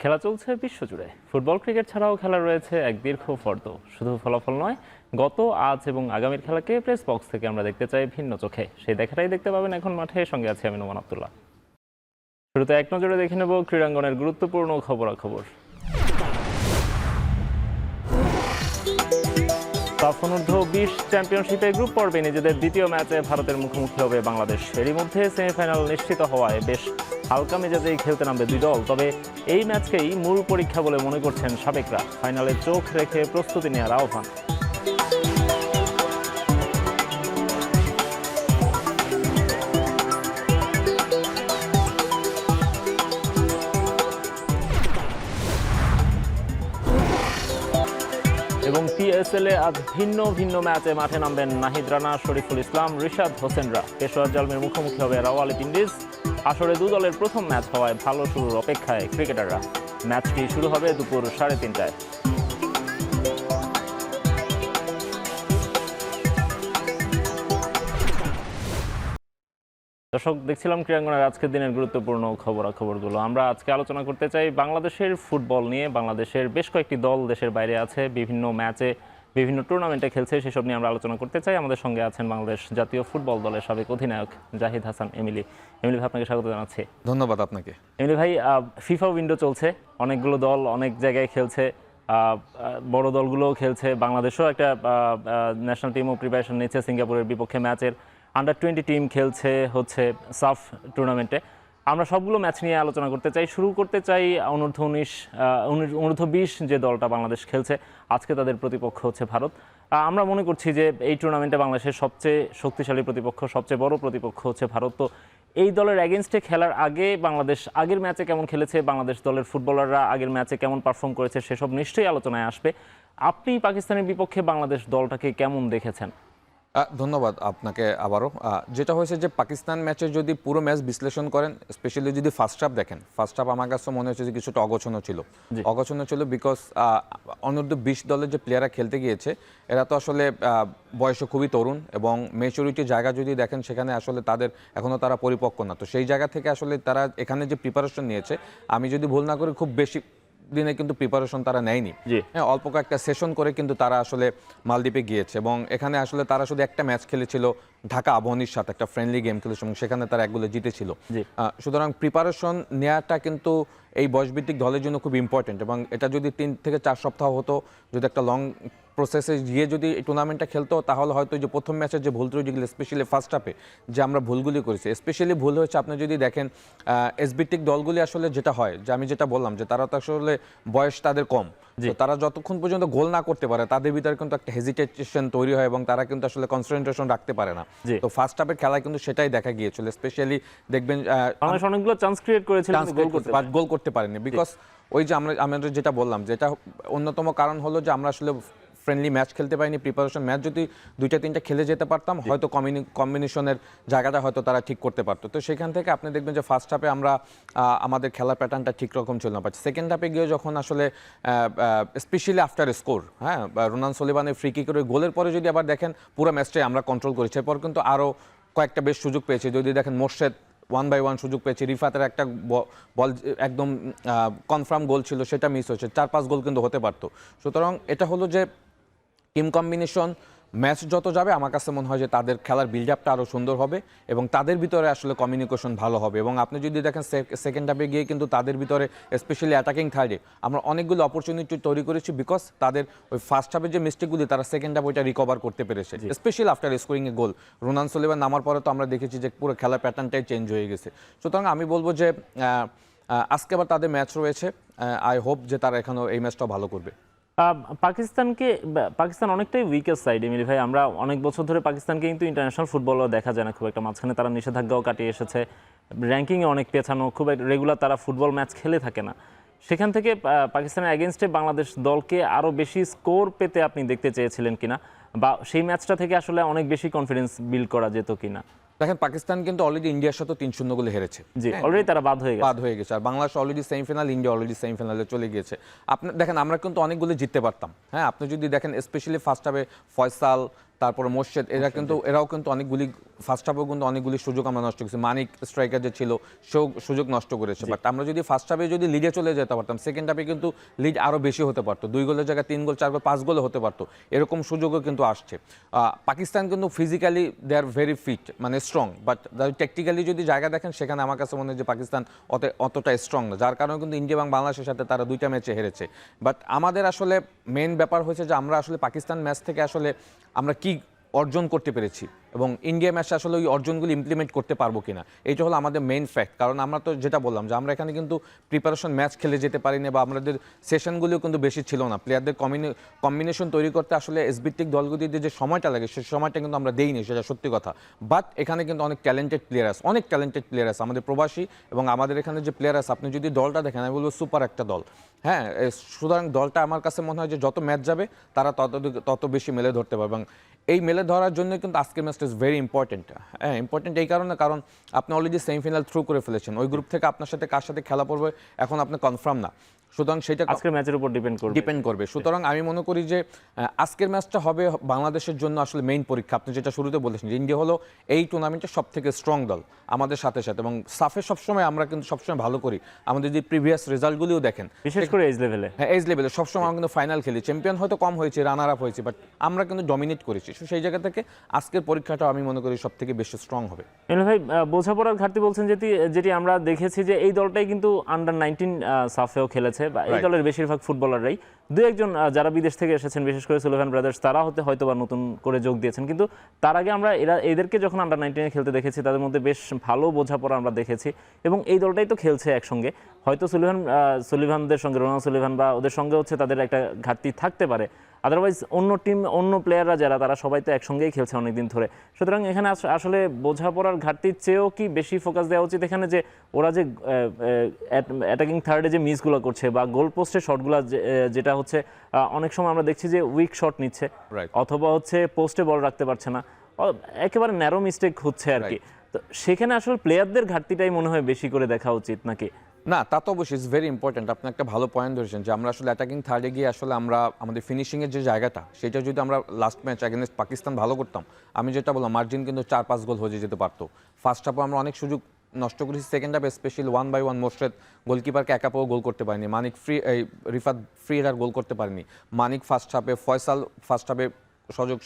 খেলা চলছে বিশ্বজুড়ে। ফুটবল ক্রিকেট ছাড়াও খেলা রয়েছে এক দীর্ঘ ফর্দ। শুধু ফলাফল নয়, গত আজ এবং আগামীর খেলাকে প্রেস বক্স থেকে আমরা দেখতে চাই ভিন্ন চোখে। সেই দেখাটাই দেখতে পাবেন এখন মাঠে। সঙ্গে আছে আমি নোমান আব্দুল্লাহ। শুরুতে এক নজরে দেখে নেব ক্রীড়াঙ্গনের গুরুত্বপূর্ণ খবরাখবর। সাফ অনূর্ধ্ব 20 চ্যাম্পিয়নশিপে গ্রুপ পর্বে নিজেদের দ্বিতীয় ম্যাচে ভারতের মুখোমুখি হবে বাংলাদেশ। এরই মধ্যে সেমিফাইনাল নিশ্চিত হওয়ায় বেশ হালকা মেজাজেই খেলতে নামবে দুই দল। তবে এই ম্যাচকেই মূল পরীক্ষা বলে মনে করছেন সাবেকরা। ফাইনালে চোখ রেখে প্রস্তুতি নেওয়ার আহ্বান। এবং পিএসএল এ আজ ভিন্ন ভিন্ন ম্যাচে মাঠে নামবেন নাহিদ রানা, শরীফুল ইসলাম, রিশাদ হোসেনরা। পেশোয়ার জালমির মুখোমুখি হবে রাওয়াল ইন্ডিজ। আসরে দু দলের প্রথম ম্যাচ হওয়ায় ভালো শুরুর অপেক্ষায় ক্রিকেটাররা। ম্যাচটি শুরু হবে দুপুর 3:30টায়। দর্শক, দেখছিলাম ক্রীড়াঙ্গনের আজকের দিনের গুরুত্বপূর্ণ খবরাখবরগুলো। আমরা আজকে আলোচনা করতে চাই বাংলাদেশের ফুটবল নিয়ে। বাংলাদেশের বেশ কয়েকটি দল দেশের বাইরে আছে, বিভিন্ন ম্যাচে বিভিন্ন টুর্নামেন্টে খেলছে, সেসব নিয়ে আমরা আলোচনা করতে চাই। আমাদের সঙ্গে আছেন বাংলাদেশ জাতীয় ফুটবল দলের সাবেক অধিনায়ক জাহিদ হাসান এমিলি। এমিলি ভাই, আপনাকে স্বাগত জানাচ্ছি। ধন্যবাদ আপনাকে। এমিলি ভাই, ফিফা উইন্ডো চলছে, অনেকগুলো দল অনেক জায়গায় খেলছে, বড় দলগুলোও খেলছে। বাংলাদেশও একটা ন্যাশনাল টিমও প্রিপারেশন নিচ্ছে সিঙ্গাপুরের বিপক্ষে ম্যাচের। আন্ডার-20 টিম খেলছে হচ্ছে সাফ টুর্নামেন্টে। আমরা সবগুলো ম্যাচ নিয়ে আলোচনা করতে চাই। শুরু করতে চাই অনূর্ধ্ব 20 যে দলটা বাংলাদেশ খেলছে। আজকে তাদের প্রতিপক্ষ হচ্ছে ভারত। আমরা মনে করছি যে এই টুর্নামেন্টে বাংলাদেশের সবচেয়ে শক্তিশালী প্রতিপক্ষ, সবচেয়ে বড় প্রতিপক্ষ হচ্ছে ভারত। তো এই দলের এগেনস্টে খেলার আগে বাংলাদেশ আগের ম্যাচে কেমন খেলেছে, বাংলাদেশ দলের ফুটবলাররা আগের ম্যাচে কেমন পারফর্ম করেছে, সেসব নিশ্চয়ই আলোচনায় আসবে। আপনি পাকিস্তানের বিপক্ষে বাংলাদেশ দলটাকে কেমন দেখেছেন? ধন্যবাদ আপনাকে আবারও। যেটা হয়েছে যে পাকিস্তান ম্যাচে যদি পুরো ম্যাচ বিশ্লেষণ করেন, স্পেশালি যদি ফার্স্ট হাফ দেখেন, ফার্স্ট হাফ আমার কাছে মনে হচ্ছে যে কিছুটা অগোছন্ন ছিল বিকজ অনূর্ধ্ব 20 দলের যে প্লেয়াররা খেলতে গিয়েছে এরা তো আসলে বয়সে খুবই তরুণ, এবং মেচুরিটি জায়গা যদি দেখেন সেখানে আসলে তাদের এখনও তারা পরিপক্ক না। তো সেই জায়গা থেকে আসলে তারা এখানে যে প্রিপারেশন নিয়েছে, আমি যদি ভুল না করি খুব বেশি দিনে কিন্তু প্রিপারেশন তারা নেয়নি। হ্যাঁ, অল্প কয়েকটা সেশন করে কিন্তু তারা আসলে মালদ্বীপে গিয়েছে, এবং এখানে আসলে তারা শুধু একটা ম্যাচ খেলেছিল ঢাকা আবাহনীর সাথে, একটা ফ্রেন্ডলি গেম খেলেছে, এবং সেখানে তারা 1 গোলে জিতেছিল। সুতরাং প্রিপারেশন নেওয়াটা কিন্তু এই বয়সভিত্তিক দলের জন্য খুব ইম্পর্টেন্ট, এবং এটা যদি 3 থেকে 4 সপ্তাহ হতো, যদি একটা লং প্রসেসে গিয়ে যদি এই টুর্নামেন্টটা খেলতো, তাহলে হয়তো যে প্রথম ম্যাচের যে ভুল ত্রুটিগুলো, স্পেশালি ফার্স্ট হাফে যে আমরা ভুলগুলি করেছি, স্পেশালি ভুল হয়েছে আপনি যদি দেখেন এসভিত্তিক দলগুলি আসলে যেটা হয় যে আমি যেটা বললাম যে তারা তো আসলে বয়স তাদের কম, তারা যতক্ষণ পর্যন্ত গোল না করতে পারে তাদের ভিতরে কিন্তু একটা হেজিটেশন তৈরি হয়, এবং তারা কিন্তু আসলে কনসেন্ট্রেশন রাখতে পারে না। তো ফার্স্ট হাফের খেলায় কিন্তু সেটাই দেখা গিয়েছিল। স্পেশালি দেখবেন অনেকগুলো চান্স ক্রিয়েট করেছিল, গোল করতে পারেনি, বিকজ ওই যে আমরা যেটা বললাম, যেটা অন্যতম কারণ হলো যে আমরা আসলে ফ্রেন্ডলি ম্যাচ খেলতে পারিনি। প্রিপারেশন ম্যাচ যদি 2-3টা খেলে যেতে পারতাম, হয়তো কম্বিনেশনের জায়গাটা হয়তো তারা ঠিক করতে পারতো। তো সেখান থেকে আপনি দেখবেন যে ফার্স্ট হাফে আমরা আমাদের খেলার প্যাটার্নটা ঠিক রকম ছিল না, বাট সেকেন্ড হাফে গিয়ে যখন আসলে স্পেশালি আফটার স্কোর, হ্যাঁ, রোনান সলিবানের ফ্রি কিকের গোলের পরে যদি আবার দেখেন পুরো ম্যাচটাই আমরা কন্ট্রোল করেছি। এরপর কিন্তু আরও কয়েকটা বেশ সুযোগ পেয়েছি। যদি দেখেন মোর্শেদ 1 বাই 1 সুযোগ পেয়েছি, রিফাতের একটা বল একদম কনফার্ম গোল ছিল, সেটা মিস হয়েছে। 4-5 গোল কিন্তু হতে পারতো। সুতরাং এটা হলো যে টিম কম্বিনেশন, ম্যাচ যত যাবে আমার কাছে মনে হয় যে তাদের খেলার বিল্ড আপটা আরও সুন্দর হবে, এবং তাদের ভিতরে আসলে কমিউনিকেশন ভালো হবে। এবং আপনি যদি দেখেন সেকেন্ড হাফে গিয়ে কিন্তু তাদের ভিতরে স্পেশালি অ্যাটাকিং থার্ডে আমরা অনেকগুলো অপরচুনিটি তৈরি করেছি, বিকজ তাদের ওই ফার্স্ট হাফের যে মিস্টেকগুলি তারা সেকেন্ড হাফে ওইটা রিকভার করতে পেরেছে, স্পেশালি আফটার স্কোরিং এ গোল। রোনান সলিবান নামার পরে তো আমরা দেখেছি যে পুরো খেলার প্যাটার্নটাই চেঞ্জ হয়ে গেছে। সুতরাং আমি বলবো যে আজকে আবার তাদের ম্যাচ রয়েছে, আই হোপ যে তারা এখানেও এই ম্যাচটাও ভালো করবে। পাকিস্তান অনেকটাই উইকের সাইড এমিলি ভাই। আমরা অনেক বছর ধরে পাকিস্তানকে কিন্তু ইন্টারন্যাশনাল ফুটবলও দেখা যায় না খুব একটা। মাঝখানে তারা নিষেধাজ্ঞাও কাটিয়ে এসেছে, র্যাঙ্কিংয়ে অনেক পেছানো, খুব রেগুলার তারা ফুটবল ম্যাচ খেলে থাকে না। সেখান থেকে পাকিস্তানের এগেনস্টে বাংলাদেশ দলকে আরও বেশি স্কোর পেতে আপনি দেখতে চেয়েছিলেন কিনা, বা সেই ম্যাচটা থেকে আসলে অনেক বেশি কনফিডেন্স বিল্ড করা যেত কিনা? দেখেন, পাকিস্তান কিন্তু অলরেডি ইন্ডিয়ার সাথে 3-0 গোলে হেরেছে, অলরেডি তারা বাদ হয়ে গেছে। আর Bangladesh already semifinal, India already সেমিফাইনালে চলে গিয়েছে। আপনি দেখেন আমরা কিন্তু অনেকগুলো জিততে পারতাম। হ্যাঁ, আপনি যদি দেখেন স্পেশালি ফার্স্ট হাফে ফয়সাল, তারপরে মোর্শেদ এরাও কিন্তু অনেকগুলি ফার্স্ট হাফেও কিন্তু অনেকগুলি সুযোগ আমরা নষ্ট করেছি। মানিক স্ট্রাইকার যে ছিল সেও সুযোগ নষ্ট করেছে। বাট আমরা যদি ফার্স্ট হাফে যদি লিডে চলে যেতে পারতাম, সেকেন্ড হাফে কিন্তু লিড আরও বেশি হতে পারতো, 2 গোলের জায়গায় 3 গোল 4 গোল 5 গোলও হতে পারতো, এরকম সুযোগও কিন্তু আসছে। পাকিস্তান কিন্তু physically they are very fit, মানে স্ট্রং, বাট টেকনিক্যালি যদি জায়গা দেখেন সেখানে আমার কাছে মনে হয় যে পাকিস্তান অতটা স্ট্রং না, যার কারণে কিন্তু ইন্ডিয়া এবং বাংলাদেশের সাথে তারা 2টা ম্যাচে হেরেছে। বাট আমাদের আসলে মেইন ব্যাপার হয়েছে যে আমরা আসলে পাকিস্তান ম্যাচ থেকে আসলে আমরা কি অর্জন করতে পেরেছি এবং ইন্ডিয়া ম্যাচে আসলে ওই অর্জনগুলো ইমপ্লিমেন্ট করতে পারবো কিনা, এইটা হলো আমাদের মেইন ফ্যাক্ট। কারণ আমরা তো যেটা বললাম যে আমরা এখানে কিন্তু প্রিপারেশন ম্যাচ খেলে যেতে পারিনি বা আমাদের সেশনগুলিও কিন্তু বেশি ছিল না, প্লেয়ারদের কম্বিনেশন তৈরি করতে আসলে এসবিটিক দলগুলিতে যে সময়টা লাগে সেই সময়টা কিন্তু আমরা দেইনি, সেটা সত্যি কথা। বাট এখানে কিন্তু অনেক ট্যালেন্টেড প্লেয়ার আছে, আমাদের প্রবাসী এবং আমাদের এখানে যে প্লেয়ার আছে, আপনি যদি দলটা দেখেন আমি বলবো সুপার একটা দল। হ্যাঁ, সুতরাং দলটা আমার কাছে মনে হয় যে যত ম্যাচ যাবে তারা তত বেশি মেলে ধরতে পারবে এবং এই মেলে ধরার জন্য কিন্তু আজকের ম্যাচটা ইজ ভেরি ইম্পর্টেন্ট। হ্যাঁ, ইম্পর্টেন্ট এই কারণে, কারণ আপনি অলরেডি সেমিফাইনাল থ্রু করে ফেলেছেন, ওই গ্রুপ থেকে আপনার সাথে কার সাথে খেলা পড়বে এখন আপনি কনফার্ম না, সুতরাং সেটা আজকের ম্যাচের উপর ডিপেন্ড করবে। সুতরাং আমি মনে করি যে আজকের ম্যাচটা হবে বাংলাদেশের জন্য আসলে মেইন পরীক্ষা। আপনি যেটা শুরুতে বলেছেন যে ইন্ডিয়া হলো এই টুর্নামেন্টের সব থেকে স্ট্রং দল আমাদের সাথে সাথে, এবং সাফে সবসময় আমরা কিন্তু সবসময় ভালো করি। আমাদের যদি প্রিভিয়াস রেজাল্টগুলিও দেখেন, বিশেষ করে এজ লেভেলে, হ্যাঁ এজ লেভেলে সবসময় আমরা কিন্তু ফাইনাল খেলি, চ্যাম্পিয়ন হয়তো কম হয়েছে, রানার আপ হয়েছে, বাট আমরা কিন্তু ডমিনেট করেছি। সেই জায়গা থেকে আজকের পরীক্ষাটা আমি মনে করি সব থেকে বেশি স্ট্রং হবে। ভাই, বোঝাপড়ার ঘাটতি বলছেন যেটি আমরা দেখেছি যে এই দলটাই কিন্তু আন্ডার-19 সাফেও খেলেছে, বা এই দলের বেশিরভাগ ফুটবলাররাই, দু একজন যারা বিদেশ থেকে এসেছেন, বিশেষ করে সুলেভান ব্রাদার্স, তারা হয়তো বা নতুন করে যোগ দিয়েছেন, কিন্তু তার আগে আমরা এদেরকে যখন আন্ডার-19 খেলতে দেখেছি তাদের মধ্যে বেশ ভালো বোঝাপড়া আমরা দেখেছি, এবং এই দলটাই তো খেলছে একসঙ্গে। হয়তো সুলিভানদের সঙ্গে, রোনাল্ড সুলিভান বা ওদের সঙ্গে তাদের একটা ঘাটতি থাকতে পারে, আদারওয়াইজ অন্য প্লেয়াররা যারা, তারা সবাই তো একসঙ্গেই খেলছে অনেকদিন ধরে। সুতরাং এখানে আসলে বোঝাপড়ার ঘাটতির চেয়েও কি বেশি ফোকাস দেওয়া উচিত এখানে, যে ওরা যে অ্যাটাকিং থার্ডে যে মিসগুলো করছে বা গোল পোস্টের শটগুলো যেটা হচ্ছে অনেক সময় আমরা দেখছি যে উইক শট নিচ্ছে, অথবা পোস্টে বল রাখতে পারছে না, একেবারে ন্যারো মিস্টেক হচ্ছে আর কি। তো সেখানে আসলে প্লেয়ারদের ঘাটতিটাই মনে হয় বেশি করে দেখা উচিত নাকি? না, তা তো অবশ্যই ইজ ভেরি ইম্পর্টেন্ট। আপনি একটা ভালো পয়েন্ট ধরেছেন যে আমরা আসলে অ্যাটাকিং থার্ডে গিয়ে আসলে আমরা আমাদের ফিনিশিংয়ের যে জায়গাটা, সেটা যদি আমরা লাস্ট ম্যাচ অ্যাগেনস্ট পাকিস্তান ভালো করতাম, আমি যেটা বললাম মার্জিন কিন্তু 4-5 গোল হয়ে যেতে পারতো। ফার্স্ট হাফে আমরা অনেক সুযোগ নষ্ট করেছি, সেকেন্ড হাফে স্পেশালি 1-1 মোর্শেদ গোলকিপারকে একা পাও গোল করতে পারেনি, মানিক রিফাত ফ্রি হেডার গোল করতে পারেনি, মানিক ফার্স্ট হাফে, ফয়সাল ফার্স্ট হাফে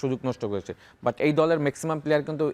সুযোগ নষ্ট করেছে। বাট এই দলের ম্যাক্সিমাম প্লেয়ার কিন্তু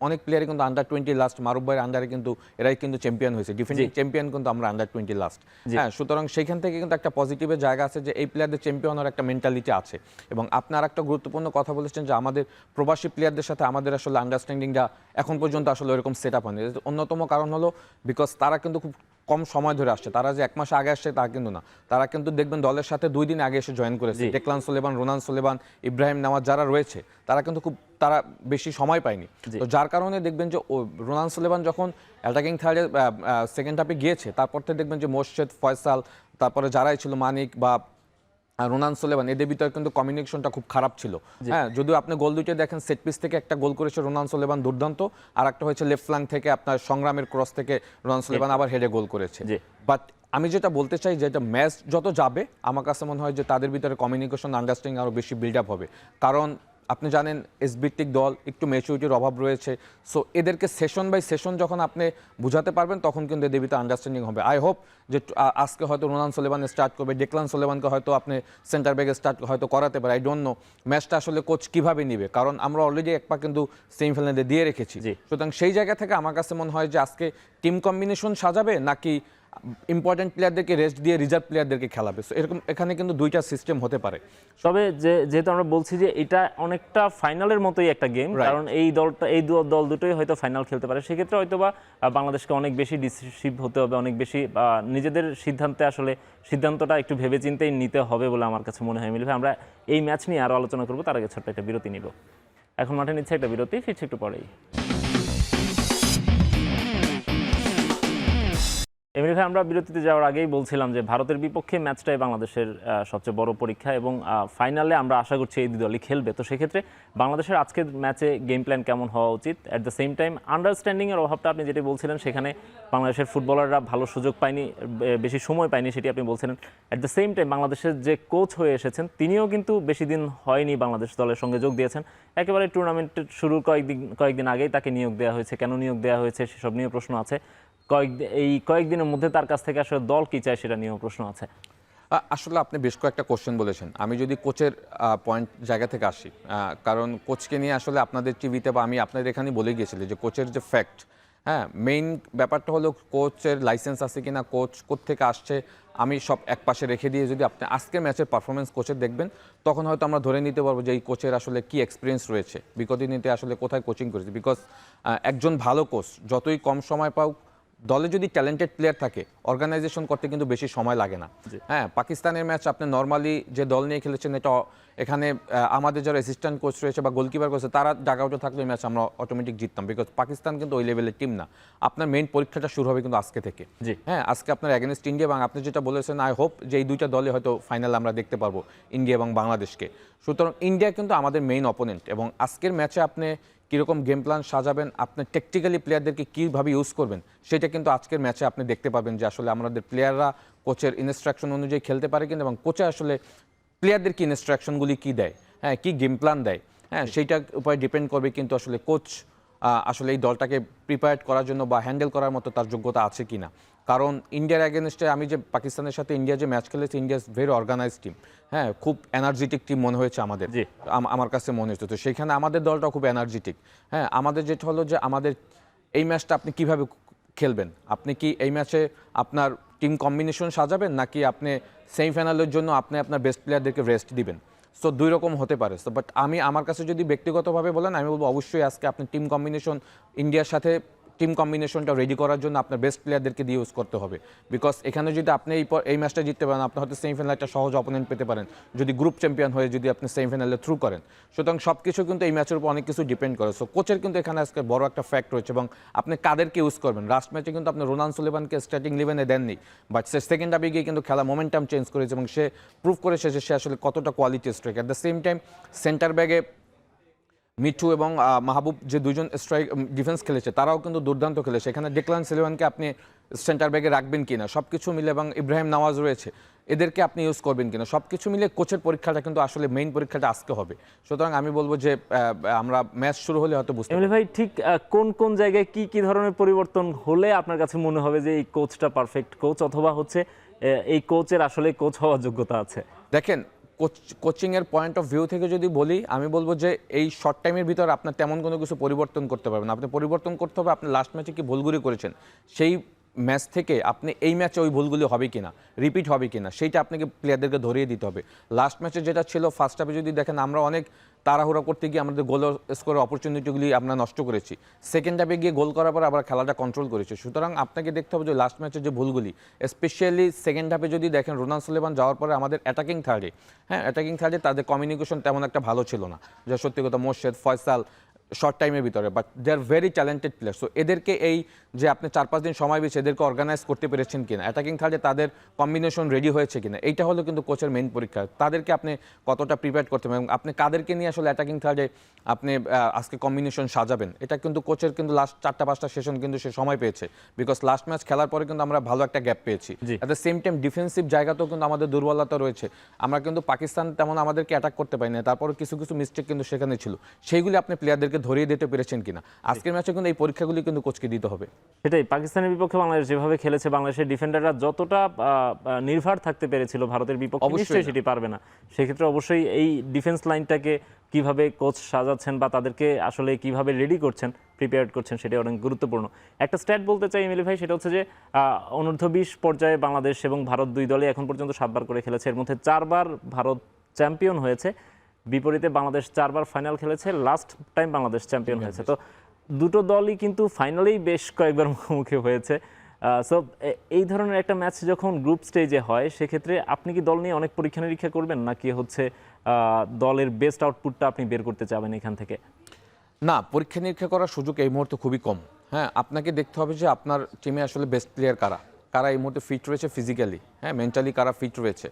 অনেক প্লেয়ারই কিন্তু আন্ডার-20 লাস্ট, মারুফ ভাইয়ের আন্ডারে কিন্তু এরাই কিন্তু চ্যাম্পিয়ন হয়েছে, ডিফেন্ডিং চ্যাম্পিয়ন কিন্তু আমরা আন্ডার-20 লাস্ট। হ্যাঁ, সুতরাং সেইখান থেকে কিন্তু একটা পজিটিভের জায়গা আছে যে এই প্লেয়ারদের চ্যাম্পিয়ন হওয়ার একটা মেন্টালিটি আছে। এবং আপনার একটা গুরুত্বপূর্ণ কথা বলেছেন যে আমাদের প্রবাসী প্লেয়ারদের সাথে আমাদের আসলে আন্ডারস্ট্যান্ডিংটা এখন পর্যন্ত আসলে ওরকম সেট আপ হয়নি। অন্যতম কারণ হলো বিকজ তারা কিন্তু খুব কম সময় ধরে আসছে, তারা যে 1 মাস আগে আসছে তা কিন্তু না, তারা কিন্তু দেখবেন দলের সাথে 2 দিন আগে এসে জয়েন করেছে। ডেকলান সোলেমান, রোনান সোলেমান, ইব্রাহিম নামাজ যারা রয়েছে তারা কিন্তু তারা বেশি সময় পায়নি। তো যার কারণে দেখবেন যে রোনান সোলেমান যখন অ্যাটাকিং থার্ডে সেকেন্ড হাফে গিয়েছে, তারপর থেকে দেখবেন যে মোর্শেদ, ফয়সাল, তারপরে যারাই ছিল মানিক বা রোনান সোলেমান, এদের ভিতরে কিন্তু কমিউনিকেশনটা খুব খারাপ ছিল। হ্যাঁ, যদিও আপনি গোল দুইটা দেখেন, সেট পিস থেকে একটা গোল করেছে রোনান সোলেমান দুর্দান্ত, আর একটা হয়েছে লেফট ফ্ল্যাঙ্ক থেকে আপনার সংগ্রামের ক্রস থেকে রোনান সোলেমান আবার হেডে গোল করেছে। বাট আমি যেটা বলতে চাই যে এটা ম্যাচ যত যাবে আমার কাছে মনে হয় যে তাদের ভিতরে কমিউনিকেশন, আন্ডারস্ট্যান্ডিং আরও বেশি বিল্ড আপ হবে। কারণ আপনি জানেন এসবিটিক দল, একটু ম্যাচুরিটির অভাব রয়েছে। সো এদেরকে সেশন বাই সেশন যখন আপনি বুঝাতে পারবেন তখন কিন্তু এদের ভিতরে আন্ডারস্ট্যান্ডিং হবে। আই হোপ যে আজকে হয়তো রোনান সোলেমান স্টার্ট করবে, ডেকলান সোলেমানকে হয়তো আপনি সেন্টার ব্যাগে স্টার্ট হয়তো করাতে পারে, আই ডোন্ট নো ম্যাচটা আসলে কোচ কীভাবে নিবে, কারণ আমরা অলরেডি এক পা কিন্তু সেমিফাইনালে দিয়ে রেখেছি। সুতরাং সেই জায়গা থেকে আমার কাছে মনে হয় যে আজকে টিম কম্বিনেশন সাজাবে নাকি ইম্পর্টেন্ট প্লেয়ারদেরকে রেস্ট দিয়ে রিজার্ভ প্লেয়ারদেরকে খেলাবে, এরকম এখানে কিন্তু দুইটা সিস্টেম হতে পারে। তবে যেহেতু আমরা বলছি যে এটা অনেকটা ফাইনালের মতোই একটা গেম, কারণ এই দল দুটোই হয়তো ফাইনাল খেলতে পারে, সেক্ষেত্রে হয়তো বা বাংলাদেশকে অনেক বেশি ডিসিসিভ হতে হবে, অনেক বেশি নিজেদের সিদ্ধান্তটা একটু ভেবেচিন্তেই নিতে হবে বলে আমার কাছে মনে হয়। মিলবে, আমরা এই ম্যাচ নিয়ে আরও আলোচনা করবো, তার আগে ছোট্ট একটা বিরতি নিব। এখন মাঠে নিচ্ছে একটা বিরতি, ফিরছি একটু পরেই। এমনি ভাই আমরা বিরতিতে যাওয়ার আগেই বলছিলাম যে ভারতের বিপক্ষে ম্যাচটাই বাংলাদেশের সবচেয়ে বড় পরীক্ষা এবং ফাইনালে আমরা আশা করছি এই দুই দলই খেলবে। তো সেক্ষেত্রে বাংলাদেশের আজকের ম্যাচে গেম প্ল্যান কেমন হওয়া উচিত, অ্যাট দ্য সেম টাইম আন্ডারস্ট্যান্ডিংয়ের অভাবটা আপনি যেটি বলছিলেন সেখানে বাংলাদেশের ফুটবলাররা ভালো সুযোগ পায়নি, বেশি সময় পায়নি সেটি আপনি বলছিলেন। অ্যাট দ্য সেম টাইম বাংলাদেশের যে কোচ হয়ে এসেছেন তিনিও কিন্তু বেশি দিন হয়নি বাংলাদেশ দলের সঙ্গে যোগ দিয়েছেন, একেবারে টুর্নামেন্টের শুরুর কয়েকদিন আগেই তাকে নিয়োগ দেওয়া হয়েছে। কেন নিয়োগ দেওয়া হয়েছে সেসব নিয়ে প্রশ্ন আছে। এই কয়েকদিনের মধ্যে তার কাছ থেকে আসলে দল কি চায় সেটা নিয়েও প্রশ্ন আছে। আসলে আপনি বেশ কয়েকটা কোশ্চেন বলেছেন, আমি যদি কোচের পয়েন্ট জায়গা থেকে আসি, কারণ কোচকে নিয়ে আসলে আপনাদের টিভিতে বা আমি আপনাদের এখানে বলে গিয়েছিলাম যে কোচের যে ফ্যাক্ট, হ্যাঁ মেইন ব্যাপারটা হলো কোচের লাইসেন্স আছে কিনা, কোচ কোত্থেকে আসছে, আমি সব এক পাশে রেখে দিয়ে যদি আপনি আজকের ম্যাচের পারফরমেন্স কোচের দেখবেন তখন হয়তো আমরা ধরে নিতে পারবো যে এই কোচের আসলে কি এক্সপিরিয়েন্স রয়েছে, বিগত দিনে আসলে কোথায় কোচিং করেছে। বিকজ একজন ভালো কোচ যতই কম সময় পাও, দলে যদি ট্যালেন্টেড প্লেয়ার থাকে অর্গানাইজেশন করতে কিন্তু বেশি সময় লাগে না। হ্যাঁ, পাকিস্তানের ম্যাচ আপনি নর্মালি যে দল নিয়ে খেলেছেন এটা এখানে আমাদের যারা অ্যাসিস্ট্যান্ট কোচ রয়েছে বা গোলকিপার কোচ তারা ডাগ আউটে থাকলে ম্যাচ আমরা অটোমেটিক জিততাম, বিকজ পাকিস্তান কিন্তু ওই লেভেলের টিম না। আপনার মেইন পরীক্ষাটা শুরু হবে কিন্তু আজকে থেকে। হ্যাঁ, আজকে আপনার অ্যাগেনস্ট ইন্ডিয়া এবং আপনি যেটা বলেছেন আই হোপ যে এই দুইটা দলে হয়তো ফাইনাল আমরা দেখতে পারবো ইন্ডিয়া এবং বাংলাদেশকে। সুতরাং ইন্ডিয়া কিন্তু আমাদের মেইন অপোনেন্ট এবং আজকের ম্যাচে আপনি কীরকম গেম প্ল্যান সাজাবেন, আপনি টেকটিক্যালি প্লেয়ারদেরকে কীভাবে ইউজ করবেন সেটা কিন্তু আজকের ম্যাচে আপনি দেখতে পাবেন যে আসলে আমাদের প্লেয়াররা কোচের ইনস্ট্রাকশন অনুযায়ী খেলতে পারে কিন্তু, এবং কোচে আসলে প্লেয়ারদেরকে ইনস্ট্রাকশনগুলি কী দেয়, হ্যাঁ কী গেম প্ল্যান দেয়, হ্যাঁ সেইটার উপরে ডিপেন্ড করবে কিন্তু আসলে কোচ আসলে এই দলটাকে প্রিপেয়ার করার জন্য বা হ্যান্ডেল করার মতো তার যোগ্যতা আছে কি না। কারণ ইন্ডিয়ার অ্যাগেনস্টে আমি যে পাকিস্তানের সাথে ইন্ডিয়া যে ম্যাচ খেলেছে, ইন্ডিয়া ভেরি অর্গানাইজ টিম, হ্যাঁ খুব এনার্জেটিক টিম মনে হয়েছে আমাদের, আমার কাছে মনে হচ্ছে। তো সেখানে আমাদের দলটা খুব এনার্জেটিক। হ্যাঁ, আমাদের যেটা হলো যে আমাদের এই ম্যাচটা আপনি কিভাবে খেলবেন, আপনি কি এই ম্যাচে আপনার টিম কম্বিনেশন সাজাবেন নাকি আপনি সেমিফাইনালের জন্য আপনি আপনার বেস্ট প্লেয়ারদেরকে রেস্ট দিবেন। সো দুই রকম হতে পারে। সো বাট আমার কাছে যদি ব্যক্তিগতভাবে বলেন আমি বলবো অবশ্যই আজকে আপনি টিম কম্বিনেশন ইন্ডিয়ার সাথে টিম কম্বিনেশনটা রেডি করার জন্য আপনার বেস্ট প্লেয়ারদেরকে দিয়ে ইউজ করতে হবে। বিকজ এখানে যদি আপনি এই ম্যাচটা জিততে পারেন আপনি হয়তো সেমিফাইনালে একটা সহজ অপোনেন্ট পেতে পারেন যদি গ্রুপ চ্যাম্পিয়ন হয়ে যদি আপনি সেমিফাইনালে থ্রু করেন। সুতরাং সব কিছু কিন্তু এই ম্যাচের উপর অনেক কিছু ডিপেন্ড করে। সো কোচের কিন্তু এখানে আজকে বড় একটা ফ্যাক্ট রয়েছে এবং আপনি কাদেরকে ইউজ করবেন। লাস্ট ম্যাচে কিন্তু আপনি রোনান সুলেমানকে স্টার্টিং 11-এ দেননি, বাট সে সেকেন্ড হাফে গিয়ে কিন্তু খেলা মোমেন্টাম চেঞ্জ করেছে এবং সে প্রুভ করেছে যে সে আসলে কতটা quality strike. At the same time centre ব্যাগে মিঠু এবং মাহবুব যে দুজন স্ট্রাইক ডিফেন্স খেলেছে তারাও কিন্তু দুর্দান্ত খেলেছে। এখানে ডেকলান সিলভানকে আপনি সেন্টার ব্যাগে রাখবেন কিনা সব কিছু মিলে, এবং ইব্রাহিম নওয়াজ রয়েছে এদেরকে আপনি ইউজ করবেন কিনা সব কিছু মিলে কোচের পরীক্ষাটা কিন্তু আসলে মেইন পরীক্ষাটা আজকে হবে। সুতরাং আমি বলবো যে আমরা ম্যাচ শুরু হলে হয়তো বুঝতে এমনি ভাই ঠিক কোন কোন জায়গায় কি ধরনের পরিবর্তন হলে আপনার কাছে মনে হবে যে এই কোচটা পারফেক্ট কোচ অথবা হচ্ছে এই কোচের আসলে কোচ হওয়ার যোগ্যতা আছে? দেখেন, কোচিংয়ের পয়েন্ট অফ ভিউ থেকে যদি বলি আমি বলবো যে এই শর্ট টাইমের ভিতর আপনার তেমন কোনো কিছু পরিবর্তন করতে পারবেন। আপনি পরিবর্তন করতে হবে আপনি লাস্ট ম্যাচে কি ভুলগুলি করেছেন সেই ম্যাচ থেকে আপনি এই ম্যাচে ওই ভুলগুলি হবে কিনা, রিপিট হবে কিনা সেইটা আপনাকে প্লেয়ারদেরকে ধরিয়ে দিতে হবে। লাস্ট ম্যাচে যেটা ছিল ফার্স্ট হাফে যদি দেখেন আমরা অনেক তাড়াহুড়া করতে গিয়ে আমাদের গোল স্কোরের অপরচুনিটিগুলি আমরা নষ্ট করেছি, সেকেন্ড হাফে গিয়ে গোল করার পর আবার খেলাটা কন্ট্রোল করেছি। সুতরাং আপনাকে দেখতে হবে যে লাস্ট ম্যাচের যে ভুলগুলি স্পেশালি সেকেন্ড হাফে যদি দেখেন রোনান সুলেমান যাওয়ার পরে আমাদের অ্যাটাকিং থার্ডে, হ্যাঁ অ্যাটাকিং থার্ডে তাদের কমিউনিকেশন তেমন একটা ভালো ছিল না, যা সত্যি কথা মোর্শেদ ফয়সাল শর্ট টাইমের ভিতরে, but they are very talented player. So এদেরকে এই যে আপনি 4-5 দিন সময় পেয়েছে এদেরকে অর্গানাইজ করতে পেরেছেন কিনা, অ্যাটাকিং থার্ডে তাদের কম্বিনেশন রেডি হয়েছে কিনা, এইটা হলো কিন্তু কোচের মেইন পরীক্ষা। তাদেরকে আপনি কতটা প্রিপেয়ার করতে পারেন এবং আপনি কাদেরকে নিয়ে আসলে অ্যাটাকিং থার্ডে আপনি আজকে কম্বিনেশন সাজাবেন, এটা কিন্তু কোচের কিন্তু লাস্ট 4-5টা সেশন কিন্তু সে সময় পেয়েছে। বিকজ লাস্ট ম্যাচ খেলার পরে কিন্তু আমরা ভালো একটা গ্যাপ পেয়েছি। At the same time defensive জায়গাতেও কিন্তু আমাদের দুর্বলতা রয়েছে, আমরা কিন্তু পাকিস্তান তেমন আমাদেরকে অ্যাটাক করতে পারি না, তারপরে কিছু কিছু মিস্টেক কিন্তু সেখানে ছিল, সেইগুলি আপনি প্লেয়ারদেরকে ধরিয়ে দিতে পেরেছেন কিনা আজকের ম্যাচে কিন্তু এই পরীক্ষাগুলি কিন্তু কোচকে দিতে হবে। সেটাই, পাকিস্তানের বিপক্ষে বাংলাদেশ যেভাবে খেলেছে বাংলাদেশের ডিফেন্ডাররা যতটা নির্ভর থাকতে পেরেছিল ভারতের বিপক্ষে নিশ্চয়ই সেটি পারবে না। সেক্ষেত্রে অবশ্যই এই ডিফেন্স লাইনটাকে কিভাবে কোচ সাজাচ্ছেন বা তাদেরকে আসলে কিভাবে রেডি করছেন, প্রিপেয়ার করছেন সেটা অনেক গুরুত্বপূর্ণ। একটা স্ট্যাট বলতে চাই এমিলি ভাই, সেটা হচ্ছে যে অনূর্ধ্ব-20 পর্যায়ে বাংলাদেশ এবং ভারত দুই দলই এখন পর্যন্ত 7 বার করে খেলেছে, এর মধ্যে 4 বার ভারত চ্যাম্পিয়ন হয়েছে, বিপরীতে বাংলাদেশ 4 বার ফাইনাল খেলেছে, লাস্ট টাইম বাংলাদেশ চ্যাম্পিয়ন হয়েছে। তো দুটো দলই কিন্তু ফাইনালেই বেশ কয়েকবার মুখোমুখি হয়েছে। সো এই ধরনের একটা ম্যাচ যখন গ্রুপ স্টেজে হয় সেক্ষেত্রে আপনি কি দল নিয়ে অনেক পরীক্ষা নিরীক্ষা করবেন নাকি হচ্ছে দলের বেস্ট আউটপুটটা আপনি বের করতে চাবেন এখান থেকে? না, পরীক্ষা নিরীক্ষা করার সুযোগ এই মুহূর্তে খুবই কম। হ্যাঁ, আপনাকে দেখতে হবে যে আপনার টিমে আসলে বেস্ট প্লেয়ার কারা, কারা এই মুহূর্তে ফিট রয়েছে ফিজিক্যালি, হ্যাঁ মেন্টালি কারা ফিট রয়েছে,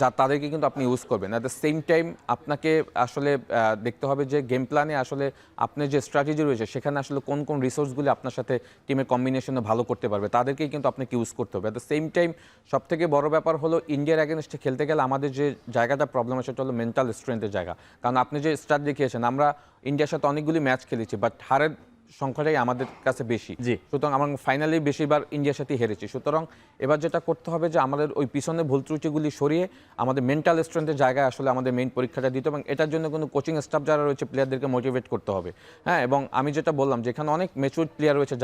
যা তাদেরকে কিন্তু আপনি ইউজ করবেন। অ্যাট দ্য সেম টাইম আপনাকে আসলে দেখতে হবে যে গেম প্ল্যানে আসলে আপনার যে স্ট্র্যাটেজি রয়েছে সেখানে আসলে কোন কোন রিসোর্সগুলি আপনার সাথে টিমের কম্বিনেশনে ভালো করতে পারবে তাদেরকেই কিন্তু আপনাকে ইউজ করতে হবে। অ্যাট দ্য সেম টাইম সবথেকে বড় ব্যাপার হলো ইন্ডিয়ার অ্যাগেনস্টে খেলতে গেলে আমাদের যে জায়গাটা প্রবলেম আছে সেটা হলো মেন্টাল স্ট্রেংথের জায়গা। কারণ আপনি যে স্টার্ট দেখিয়েছেন, আমরা ইন্ডিয়ার সাথে অনেকগুলি ম্যাচ খেলেছি, বাট হারের সংখ্যাটাই আমাদের কাছে বেশি। জি। সুতরাং আমরা ফাইনালি বেশিরভাগ ইন্ডিয়ার সাথে হেরেছি। সুতরাং এবার যেটা করতে হবে যে আমাদের ওই পিছনে ভুল ত্রুটিগুলি সরিয়ে আমাদের মেন্টাল স্ট্রেংথের জায়গায় আসলে আমাদের মেইন পরীক্ষাটা দিতে, এবং এটার জন্য কোনো কোচিং স্টাফ যারা রয়েছে প্লেয়ারদেরকে মোটিভেট করতে হবে। হ্যাঁ, এবং আমি যেটা বললাম যেখানে অনেক ম্যাচুরড প্লেয়ার রয়েছে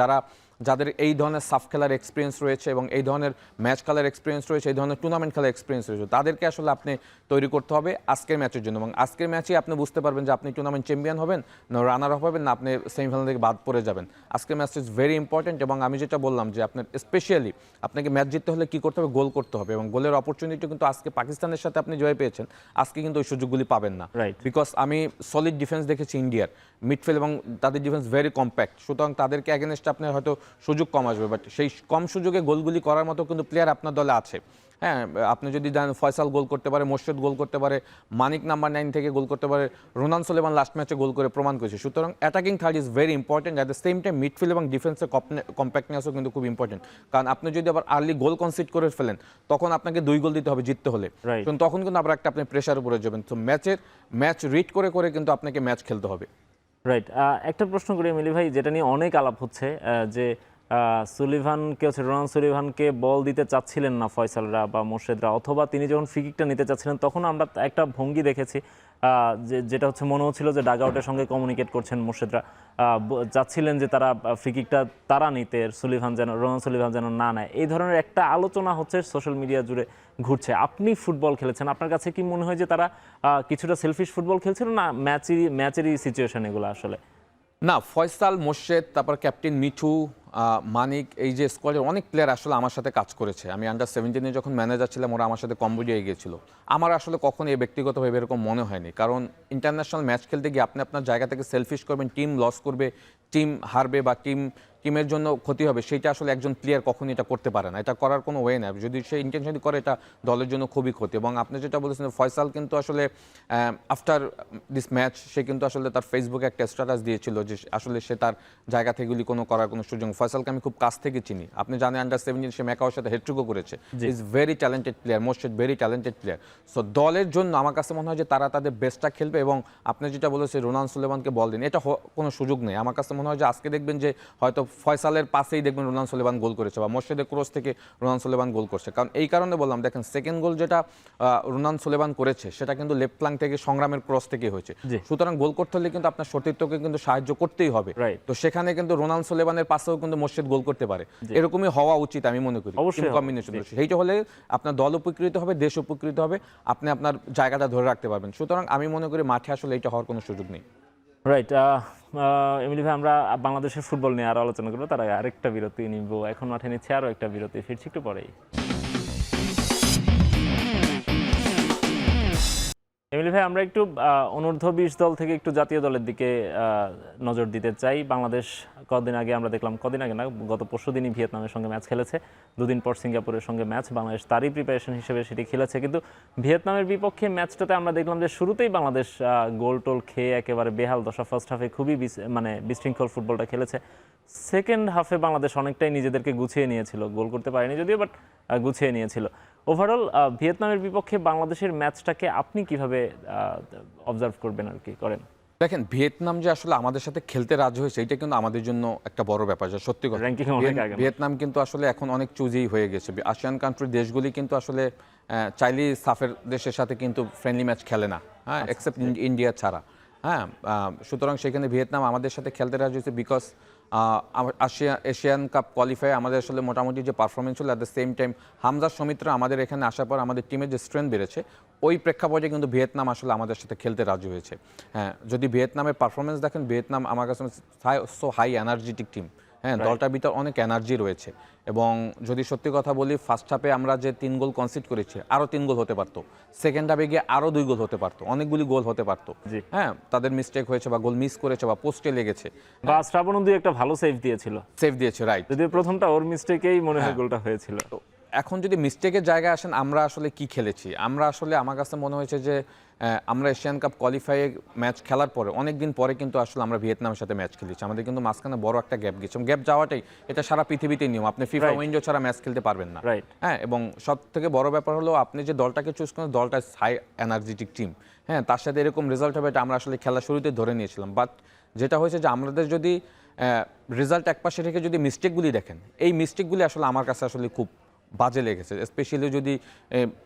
যাদের এই ধরনের সাফ খেলার এক্সপিরিয়েন্স রয়েছে এবং এই ধরনের ম্যাচ খেলার এক্সপিরিয়েন্স রয়েছে, এই ধরনের টুর্নামেন্ট খেলার এক্সপিরিয়েন্স রয়েছে, তাদেরকে আসলে আপনি তৈরি করতে হবে আজকের ম্যাচের জন্য। এবং আজকের ম্যাচেই আপনি বুঝতে পারবেন যে আপনি টুর্নামেন্ট চ্যাম্পিয়ন হবেন না রানার আপ হবেন না আপনি সেমিফাইনাল থেকে বাদ পড়ে যাবেন। আজকের ম্যাচ ইজ ভেরি ইম্পর্টেন্ট। এবং আমি যেটা বললাম যে আপনার স্পেশালি আপনাকে ম্যাচ জিততে হলে কী করতে হবে, গোল করতে হবে। এবং গোলের অপরচুনিটি কিন্তু আজকে পাকিস্তানের সাথে আপনি জয় পেয়েছেন, আজকে কিন্তু ওই সুযোগগুলি পাবেন না। রাইট। বিকজ আমি সলিড ডিফেন্স দেখেছি ইন্ডিয়ার মিডফিল্ড, এবং তাদের ডিফেন্স ভেরি কম্প্যাক্ট। সুতরাং তাদেরকে অ্যাগেনস্টে আপনার হয়তো সুযোগ কম আসবে, বাট সেই কম সুযোগে গোলগুলি করার মতো কিন্তু প্লেয়ার আপনার দলে আছে। হ্যাঁ, আপনি যদি জানেন ফয়সাল গোল করতে পারে, মোর্শেদ গোল করতে পারে, মানিক নাম্বার 9 থেকে গোল করতে পারে, রোনান সোলেমান লাস্ট ম্যাচে গোল করে প্রমাণ করেছে। সুতরাং attacking third is very important. At the same time midfield এবং ডিফেন্সের কম্প্যাক্টনেসও কিন্তু খুব ইম্পর্টেন্ট। কারণ আপনি যদি আবার আর্লি গোল কনসিড করে ফেলেন তখন আপনাকে 2 গোল দিতে হবে জিততে হলে। Right. তখন কিন্তু আবার একটা আপনি প্রেশার উপরে যাবেন। তো ম্যাচ রিড করে করে কিন্তু আপনাকে ম্যাচ খেলতে হবে। রাইট। একটা প্রশ্ন করি মিলি ভাই, যেটা নিয়ে অনেক আলাপ হচ্ছে, যে সুলিভানকে হচ্ছে রোনান সুলিভানকে বল দিতে চাচ্ছিলেন না ফয়সালরা বা মোর্শেদরা, অথবা তিনি যখন ফ্রি কিকটা নিতে চাচ্ছিলেন তখন আমরা একটা ভঙ্গি দেখেছি যেটা হচ্ছে মনে হচ্ছিল যে ডাগ আউটের সঙ্গে কমিউনিকেট করছেন মোর্শেদরা, চাচ্ছিলেন যে তারা ফ্রি কিকটা তারা নিতে, রোনান সুলিভান যেন না নেয়। এই ধরনের একটা আলোচনা হচ্ছে সোশ্যাল মিডিয়া জুড়ে ঘুরছে। আপনি ফুটবল খেলেছেন, আপনার কাছে কি মনে হয় যে তারা কিছুটা সেলফিশ ফুটবল খেলছিল, না ম্যাচেরই সিচুয়েশন এগুলো আসলে? না, ফয়সাল, মোর্শেদ, তারপর ক্যাপ্টেন মিঠু, মানিক, এই যে স্কোয়াডের অনেক প্লেয়ার আসলে আমার সাথে কাজ করেছে। আমি আন্ডার 17-এ যখন ম্যানেজার ছিলাম ওরা আমার সাথে কম্বোডিয়ায় গিয়েছিল। আমার আসলে কখনো এই ব্যক্তিগতভাবে এরকম মনে হয়নি, কারণ ইন্টারন্যাশনাল ম্যাচ খেলতে গিয়ে আপনি আপনার জায়গা থেকে সেলফিশ করবেন, টিম লস করবে, টিম হারবে বা টিমের জন্য ক্ষতি হবে, সেইটা আসলে একজন প্লেয়ার কখনই এটা করতে পারে না। এটা করার কোনো ওয়ে না, যদি সে ইন্টেনশনই করে এটা দলের জন্য খুবই ক্ষতি। এবং আপনি যেটা বলেছেন ফয়সাল কিন্তু আসলে আফটার দিস ম্যাচ সে কিন্তু আসলে তার ফেসবুকে একটা স্ট্যাটাস দিয়েছিল যে আসলে সে তার জায়গা থেকেগুলি করার কোনো সুযোগ। ফয়সালকে আমি খুব কাছ থেকে চিনি, আপনি জানেন আন্ডার 17 সে ম্যাকাওর সাথে হেডট্রিকও করেছে। Is very talented player, Morshed very talented player. So দলের জন্য আমার কাছে মনে হয় যে তারা তাদের বেস্টটা খেলবে। এবং আপনি যেটা বলেছেন রোনান সুলেমানকে বল দিন, এটা কোনো সুযোগ নেই। আমার কাছে মনে হয় যে আজকে দেখবেন যে হয়তো ফয়সালের পাশেই দেখবেন রোনান সুলেমান গোল করেছে বা মোর্শেদের ক্রস থেকে রোনান সুলেমান গোল করছে। কারণ এই কারণে বললাম, দেখেন সেকেন্ড গোল যেটা রোনান সুলেমান করেছে সেটা কিন্তু লেফট ফ্ল্যাঙ্ক থেকে সংগ্রামের ক্রস থেকে হয়েছে। সুতরাং গোল করতে হলে কিন্তু আপনার সতীর্থকে কিন্তু সাহায্য করতেই হবে। তো সেখানে কিন্তু রোনান সুলেমানের পাশেও কিন্তু মোর্শেদ গোল করতে পারে, এরকমই হওয়া উচিত আমি মনে করি। কম্বিনেশন সেইটা হলে আপনার দল উপকৃত হবে, দেশ উপকৃত হবে, আপনি আপনার জায়গাটা ধরে রাখতে পারবেন। সুতরাং আমি মনে করি মাঠে আসলে এটা হওয়ার কোনো সুযোগ নেই। রাইট। এমনি ভাই, আমরা বাংলাদেশের ফুটবল নিয়ে আরো আলোচনা করবো, তার আগে আরেকটা বিরতি নিব। এখন মাঠে নিচ্ছে আরো একটা বিরতি, ফিরছি একটু পরেই। এমনি ভাই, আমরা একটু অনূর্ধ্ব 20 দল থেকে একটু জাতীয় দলের দিকে নজর দিতে চাই। বাংলাদেশ কদিন আগে না, গত পরশুদিনই ভিয়েতনামের সঙ্গে ম্যাচ খেলেছে, দুদিন পর সিঙ্গাপুরের সঙ্গে ম্যাচ। বাংলাদেশ তারই প্রিপারেশন হিসেবে সেটি খেলেছে, কিন্তু ভিয়েতনামের বিপক্ষে ম্যাচটাতে আমরা দেখলাম যে শুরুতেই বাংলাদেশ গোল টোল খেয়ে একেবারে বেহাল দশা। ফার্স্ট হাফে খুবই বিশৃঙ্খল ফুটবলটা খেলেছে। সেকেন্ড হাফে বাংলাদেশ অনেকটাই নিজেদেরকে গুছিয়ে নিয়েছিল, গোল করতে পারেনি যদিও, বাট গুছিয়ে নিয়েছিল। ওভারঅল ভিয়েতনামের বিপক্ষে বাংলাদেশের ম্যাচটাকে আপনি কিভাবে অবজার্ভ করবেন আর কি করেন? দেখেন, ভিয়েতনাম যে আসলে আমাদের সাথে খেলতে রাজি হয়েছে এটা কিন্তু আমাদের জন্য একটা বড় ব্যাপার, যা সত্যি কথা। ভিয়েতনাম কিন্তু আসলে এখন অনেক চুজি হয়ে গেছে। আসিয়ান কান্ট্রির দেশগুলি কিন্তু আসলে চাইলেই সাফের দেশের সাথে কিন্তু ফ্রেন্ডলি ম্যাচ খেলে না, হ্যাঁ, এক্সেপ্ট ইন্ডিয়া ছাড়া। হ্যাঁ, সুতরাং সেখানে ভিয়েতনাম আমাদের সাথে খেলতে রাজি হয়েছে বিকজ এশিয়ান কাপ কোয়ালিফাই আমাদের আসলে মোটামুটি যে পারফরমেন্স ছিল, at the same time Hamza সমিত্রা আমাদের এখানে আসার পর আমাদের টিমের যে স্ট্রেংথ বেড়েছে, ওই প্রেক্ষাপটে কিন্তু ভিয়েতনাম আসলে আমাদের সাথে খেলতে রাজি হয়েছে। হ্যাঁ, যদি ভিয়েতনামের পারফরমেন্স দেখেন, ভিয়েতনাম আমার কাছে সো হাই এনার্জেটিক টিম। হ্যাঁ, দলটার ভিতর অনেক এনার্জি রয়েছে। এবং যদি সত্যি কথা বলি, ফার্স্ট হাফে আমরা যে 3 গোল কনসিড করেছি, আরও 3 গোল হতে পারতো। সেকেন্ড হাফে গিয়ে আরও 2 গোল হতে পারতো, অনেকগুলি গোল হতে পারতো। জি। হ্যাঁ, তাদের মিস্টেক হয়েছে বা গোল মিস করেছে বা পোস্টে লেগেছে, বা শ্রাবণ দুই একটা ভালো সেভ দিয়েছিল, সেভ দিয়েছে, রাইট। যদিও প্রথমটা ওর মিস্টেকেই মনে হয় গোলটা হয়েছিল। এখন যদি মিস্টেকের জায়গায় আসেন, আমরা আসলে কি খেলেছি, আমরা আসলে আমার কাছে মনে হয়েছে যে আমরা এশিয়ান কাপ কোয়ালিফাই ম্যাচ খেলার পরে অনেক দিন পরে কিন্তু আসলে আমরা ভিয়েতনামের সাথে ম্যাচ খেলেছি। আমাদের কিন্তু মাঝখানে বড় একটা গ্যাপ গেছে। গ্যাপ যাওয়াটাই এটা সারা পৃথিবীতে নিয়ম, আপনি ফিফা উইন্ডো ছাড়া ম্যাচ খেলতে পারবেন না। রাইট। হ্যাঁ, এবং সব থেকে বড় ব্যাপার হলো আপনি যে দলটাকে চুজ করেন, দলটা হাই এনার্জেটিক টিম। হ্যাঁ, তার সাথে এরকম রেজাল্ট হবে এটা আমরা আসলে খেলা শুরুতে ধরে নিয়েছিলাম। বাট যেটা হয়েছে যে আমাদের যদি রেজাল্ট একপাশে রেখে যদি মিস্টেকগুলি দেখেন, এই মিস্টেকগুলি আসলে আমার কাছে আসলে খুব বাজে লেগেছে। স্পেশালি যদি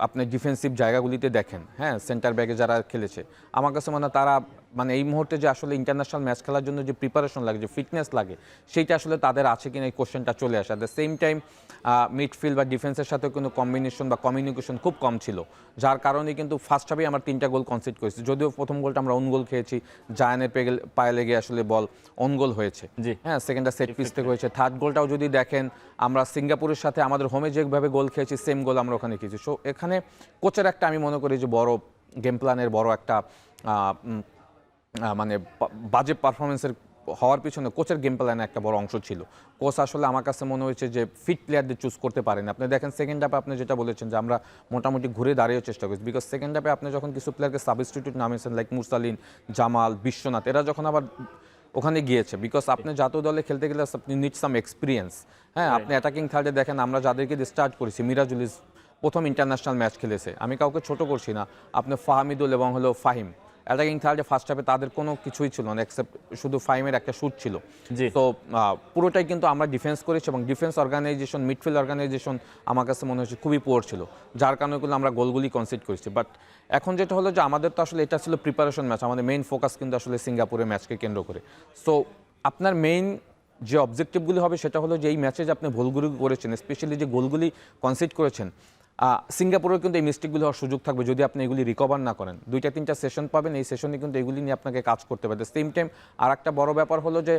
আপনি ডিফেন্সিভ জায়গাগুলিতে দেখেন, হ্যাঁ, সেন্টার ব্যাকে যারা খেলেছে, আমার কাছে মনে হয় তারা মানে এই মুহূর্তে যে আসলে ইন্টারন্যাশনাল ম্যাচ খেলার জন্য যে প্রিপারেশন লাগে, যে ফিটনেস লাগে, সেইটা আসলে তাদের আছে কিনা এই কোশ্চেনটা চলে আসে। At the same time midfield বা ডিফেন্সের সাথেও কিন্তু কম্বিনেশন বা কমিউনিকেশন খুব কম ছিল, যার কারণে কিন্তু ফার্স্ট হাফেই আমরা 3টা গোল কনসিড করেছি। যদিও প্রথম গোলটা আমরা অন গোল খেয়েছি, জায়ানের পায়ে লেগে আসলে বল অন গোল হয়েছে। হ্যাঁ, সেকেন্ডটা সেট পিস থেকে হয়েছে। থার্ড গোলটাও যদি দেখেন, আমরা সিঙ্গাপুরের সাথে আমাদের হোমে যেভাবে গোল খেয়েছি, সেম গোল আমরা ওখানে খেয়েছি। সো এখানে কোচের একটা আমি মনে করি যে বড় গেম প্ল্যানের বড় একটা মানে বাজে পারফরমেন্সের হওয়ার পিছনে কোচের গেম প্ল্যানে একটা বড় অংশ ছিল। কোচ আসলে আমার কাছে মনে হয়েছে যে ফিট প্লেয়ারদের চুজ করতে পারেন। আপনি দেখেন সেকেন্ড হাফে আপনি যেটা বলেছেন যে আমরা মোটামুটি ঘুরে দাঁড়িয়ে চেষ্টা করছি, বিকজ সেকেন্ড হাফে আপনি যখন কিছু প্লেয়ারকে সাবস্টিটিউট নামিয়েছেন, লাইক মুরসালিন, জামাল, বিশ্বনাথ, এরা যখন আবার ওখানে গিয়েছে, বিকজ আপনি জাতীয় দলে খেলতে গেলে আপনি নিড সাম এক্সপিরিয়েন্স। হ্যাঁ, আপনি অ্যাটাকিং থার্ডে দেখেন আমরা যাদেরকে দিয়ে স্টার্ট করেছি, মিরাজুল প্রথম ইন্টারন্যাশনাল ম্যাচ খেলেছে, আমি কাউকে ছোট করছি না, আপনি ফাহামিদুল এবং হলো ফাহিম অ্যাটাকিং থার্ডে ফার্স্ট হাফে তাদের কোনো কিছুই ছিল না এক্সেপ্ট শুধু ফাহিমের একটা শুট ছিল। তো পুরোটাই কিন্তু আমরা ডিফেন্স করেছি এবং ডিফেন্স অর্গানাইজেশন, মিডফিল্ড অর্গানাইজেশন আমার কাছে মনে হচ্ছে খুবই পুয়ার ছিল, যার কারণে কিন্তু আমরা গোলগুলি কনসিড করেছি। বাট এখন যেটা হলো যে আমাদের তো আসলে এটা ছিল প্রিপারেশন ম্যাচ, আমাদের মেইন ফোকাস কিন্তু আসলে সিঙ্গাপুরের ম্যাচকে কেন্দ্র করে। সো আপনার মেইন যে অবজেক্টিভগুলি হবে সেটা হলো যে এই ম্যাচে যে আপনি ভুলগুলি করেছেন, স্পেশালি যে গোলগুলি কনসিড করেছেন, সিঙ্গাপুরেও কিন্তু এই মিস্টেকগুলি হওয়ার সুযোগ থাকবে যদি আপনি এগুলি রিকভার না করেন। 2-3টা সেশন পাবেন, এই সেশনে কিন্তু এগুলি নিয়ে আপনাকে কাজ করতে হবে। সেম টাইম আর একটা বড় ব্যাপার হলো যে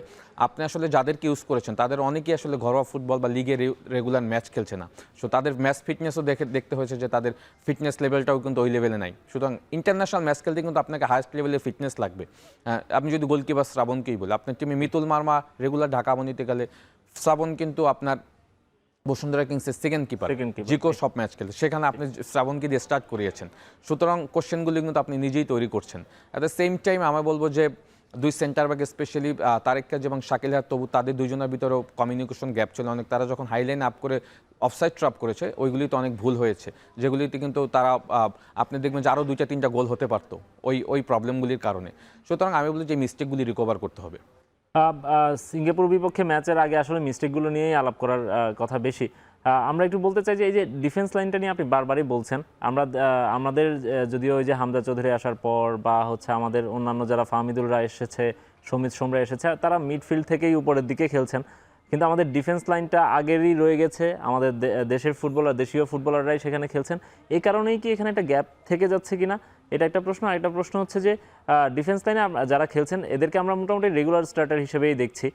আপনি আসলে যাদেরকে ইউজ করেছেন তাদের অনেকেই আসলে ঘরোয়া ফুটবল বা লিগে রেগুলার ম্যাচ খেলছে না। সো তাদের ম্যাচ ফিটনেসও দেখতে হয়েছে যে তাদের ফিটনেস লেভেলটাও কিন্তু ওই লেভেলে নাই। সুতরাং ইন্টারন্যাশনাল ম্যাচ খেলতে কিন্তু আপনাকে হাইস্ট লেভেলের ফিটনেস লাগবে। আপনি যদি গোলকিপার শ্রাবণকেই বলি, আপনার টিমে মিতুল মার্মা রেগুলার ঢাকা বনিতে গেলে, শ্রাবণ কিন্তু আপনার বসুন্ধরা কিংসের সেকেন্ড কিপার, জিকো সব ম্যাচ খেলে, সেখানে আপনি শ্রাবণকে দিয়ে স্টার্ট করিয়েছেন। সুতরাং কোশ্চেনগুলি কিন্তু আপনি নিজেই তৈরি করছেন। অ্যাট দ্য সেম টাইম আমি বলবো যে দুই সেন্টার ব্যাক স্পেশালি তারেক কাজ এবং শাকিল হায়াত, তবু তাদের দুজনের ভিতরেও কমিউনিকেশন গ্যাপ ছিল অনেক। তারা যখন হাইলাইন আপ করে অফসাইড ট্রাপ করেছে, ওইগুলিতে অনেক ভুল হয়েছে, যেগুলিতে কিন্তু তারা আপনি দেখবেন যে আরও 2-3টা গোল হতে পারতো ওই প্রবলেমগুলির কারণে। সুতরাং আমি বলি যে মিস্টেকগুলি রিকভার করতে হবে। সিঙ্গাপুর বিপক্ষে ম্যাচের আগে আসলে মিস্টেকগুলো নিয়েই আলাপ করার কথা বেশি। আমরা একটু বলতে চাই যে এই যে ডিফেন্স লাইনটা নিয়ে আপনি বারবারই বলছেন, আমাদের যদিও ওই যে হামজা চৌধুরী আসার পর বা হচ্ছে আমাদের অন্যান্য যারা ফাহমিদুলরা এসেছে, সমিত সোমরা এসেছে, তারা মিডফিল্ড থেকেই উপরের দিকে খেলছেন, কিন্তু আমাদের ডিফেন্স লাইনটা আগেরই রয়ে গেছে, আমাদের দেশের ফুটবলার, দেশীয় ফুটবলাররাই সেখানে খেলছেন। এই কারণেই কি এখানে একটা গ্যাপ থেকে যাচ্ছে কিনা, এটা একটা প্রশ্ন। আরেকটা প্রশ্ন হচ্ছে যে ডিফেন্স লাইনে যারা খেলছেন এদেরকে আমরা মোটামুটি রেগুলার স্টার্টার হিসেবেই দেখছি,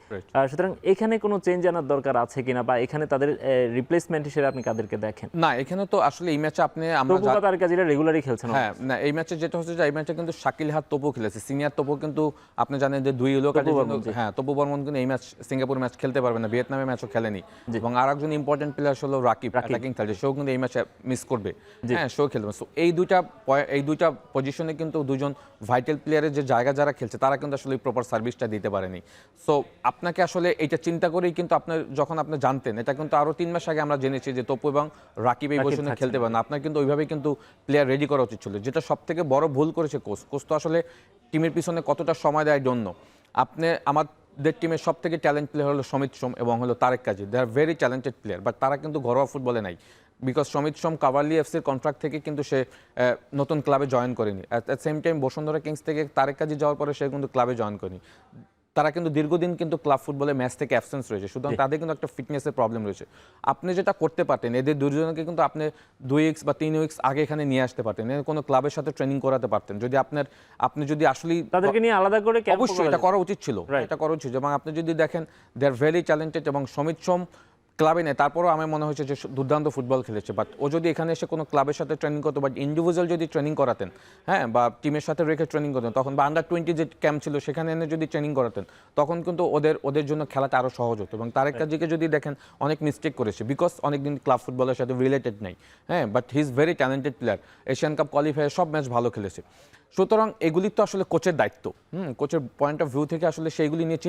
সুতরাং এখানে কোনো চেঞ্জ আনার দরকার আছে কিনা, বা এখানে তাদের রিপ্লেসমেন্ট হিসেবে আপনি কাদেরকে দেখেন? না, এখানে তো আসলে এই ম্যাচে আমরা তার কাজে রেগুলারই খেলছেন। হ্যাঁ, না, এই ম্যাচে যেটা হচ্ছে যে এই ম্যাচে কিন্তু শাকিল হাত তপু খেলেছে, সিনিয়র তপু, কিন্তু আপনি জানেন যে 2 ইয়েলো কার্ডের জন্য, হ্যাঁ, তপু বর্মন কিন্তু এই ম্যাচ সিঙ্গাপুর ম্যাচ খেলতে পারবে না, ভিয়েতনামের ম্যাচও খেলেনি। এবং আরেকজন ইম্পর্টেন্ট প্লেয়ার হলো রাকিব, অ্যাটাকিং থার্ডে, সেও কিন্তু এই ম্যাচে মিস করবে। হ্যাঁ, সেও খেলবে। সো এই দুইটা পজিশনে কিন্তু দুজন ভাইটাল প্লেয়ারের যে জায়গা যারা খেলছে তারা কিন্তু আসলে প্রপার সার্ভিসটা দিতে পারেনি। সো আপনাকে আসলে এটা চিন্তা করেই কিন্তু আপনার যখন আপনি জানতেন, এটা কিন্তু আরও 3 মাস আগে আমরা জেনেছি যে তপু এবং রাকিব এই পজিশনে খেলতে পারেন, আপনার কিন্তু ওইভাবেই কিন্তু প্লেয়ার রেডি করা উচিত ছিল, যেটা সব থেকে বড় ভুল করেছে কোচ তো আসলে টিমের পিছনে কতটা সময় দেয় ডোন্ট নো। আপনি আমাদের টিমের সব থেকে ট্যালেন্ট প্লেয়ার হলো সমিত সোম এবং হলো Tareq Kazi, they are very talented player, but তারা কিন্তু ঘরোয়া ফুটবলে নাই, বিকজ সমিত সোম কাভারলি এফসির কন্ট্রাক্ট থেকে কিন্তু সে নতুন ক্লাবে জয়েন করেনি। At the same time Bashundhara Kings থেকে তারেক কাজী যাওয়ার পরে সে কিন্তু ক্লাবে জয়েন করেনি। তারা কিন্তু দীর্ঘদিন কিন্তু ক্লাব ফুটবলে ম্যাচ থেকে অ্যাবসেন্স রয়েছে, সুতরাং তাদের কিন্তু একটা ফিটনেসের প্রবলেম রয়েছে। আপনি যেটা করতে পারতেন, এদের দুজনকে কিন্তু আপনি 2 উইকস বা 3 উইকস আগে এখানে নিয়ে আসতে পারতেন, কোনো ক্লাবের সাথে ট্রেনিং করাতে পারতেন। যদি আপনি যদি আসলে তাদেরকে নিয়ে আলাদা করে ক্যাম্প অবশ্যই এটা করা উচিত ছিল, এটা করা উচিত। এবং আপনি যদি দেখেন দে আর ভেরি ট্যালেন্টেড, এবং সমিত সোম ক্লাবে নেই, তারপরও আমার মনে হয়েছে যে দুর্দান্ত ফুটবল খেলেছে। বাট ও যদি এখানে এসে কোনো ক্লাবের সাথে ট্রেনিং করতো, বাট ইন্ডিভিজুয়াল যদি ট্রেনিং করাতেন, হ্যাঁ, বা টিমের সাথে রেখে ট্রেনিং করতেন তখন, বা আন্ডার-20 যে ক্যাম্প ছিল সেখানে এনে যদি ট্রেনিং করাতেন, তখন কিন্তু ওদের জন্য খেলাটা আরও সহজ হতো। এবং তারেক কাজীকে যদি দেখেন, অনেক মিস্টেক করেছে বিকজ অনেকদিন ক্লাব ফুটবলের সাথে রিলেটেড নেই, হ্যাঁ, but he is very talented player. Asian cup qualifier সব ম্যাচ ভালো খেলেছে। সুতরাং এগুলি তো আসলে কোচের দায়িত্ব, কোচের পয়েন্ট অফ ভিউ থেকে আসলে সেইগুলি নিয়ে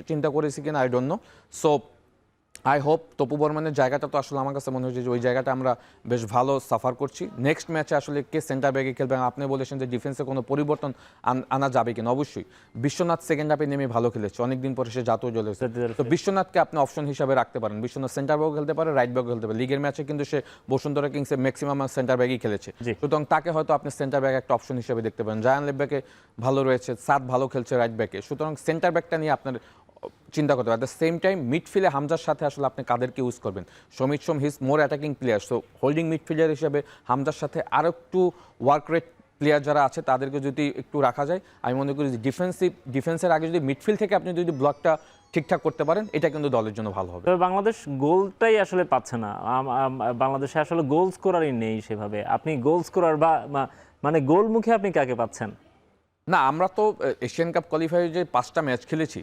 চিন্তা করেছি কিনা I don't know. So I hope Topu বর্মনের জায়গাটা তো আসলে আমার কাছে মনে হচ্ছে যে ওই জায়গাটা আমরা বেশ ভালো সাফার করছি। নেক্সট ম্যাচে আসলে কে সেন্টার ব্যাগে খেলবে, আপনি বলেছেন যে ডিফেন্সে কোনো পরিবর্তন আনা যাবে কিনা, অবশ্যই। বিশ্বনাথ সেকেন্ড হাফে নেমে ভালো খেলেছে, অনেকদিন পরে সে জাতীয় দলে এসেছে। তো বিশ্বনাথকে আপনি অপশন হিসাবে রাখতে পারেন, বিশ্বনাথ সেন্টার ব্যাগও খেলতে পারে, রাইট ব্যাগও খেলতে পারে। লিগের ম্যাচে কিন্তু সে বসুন্ধরা কিংসে ম্যাক্সিমাম সেন্টার ব্যাগই খেলেছে, সুতরাং তাকে হয়তো আপনি সেন্টার ব্যাগ একটা অপশন হিসেবে দেখতে পারেন। জায়ান লেব্যাকে ভালো রয়েছে, সাদ ভালো খেলছে রাইট ব্যাকে, সুতরাং সেন্টার ব্যাগটা নিয়ে আপনার চিন্তা করতে হবে। অ্যাট দ্য সেম টাইম মিডফিল্ডে হামজার সাথে আসলে আপনি কাদেরকে ইউজ করবেন। Samit Shome his more attacking player, so holding midfielder হিসেবে হামজার সাথে আরও একটু ওয়ার্ক রেট প্লেয়ার যারা আছে তাদেরকে যদি একটু রাখা যায়, আমি মনে করি যে ডিফেন্সের আগে যদি মিডফিল্ড থেকে আপনি যদি ব্লকটা ঠিকঠাক করতে পারেন, এটা কিন্তু দলের জন্য ভালো হবে। তবে বাংলাদেশ গোলটাই আসলে পাচ্ছে না, বাংলাদেশে আসলে গোল স্কোরারই নেই সেভাবে। আপনি গোল স্কোরার বা মানে গোলমুখে আপনি কাকে পাচ্ছেন? না, আমরা তো এশিয়ান কাপ কোয়ালিফায়ারে যে 5টা ম্যাচ খেলেছি,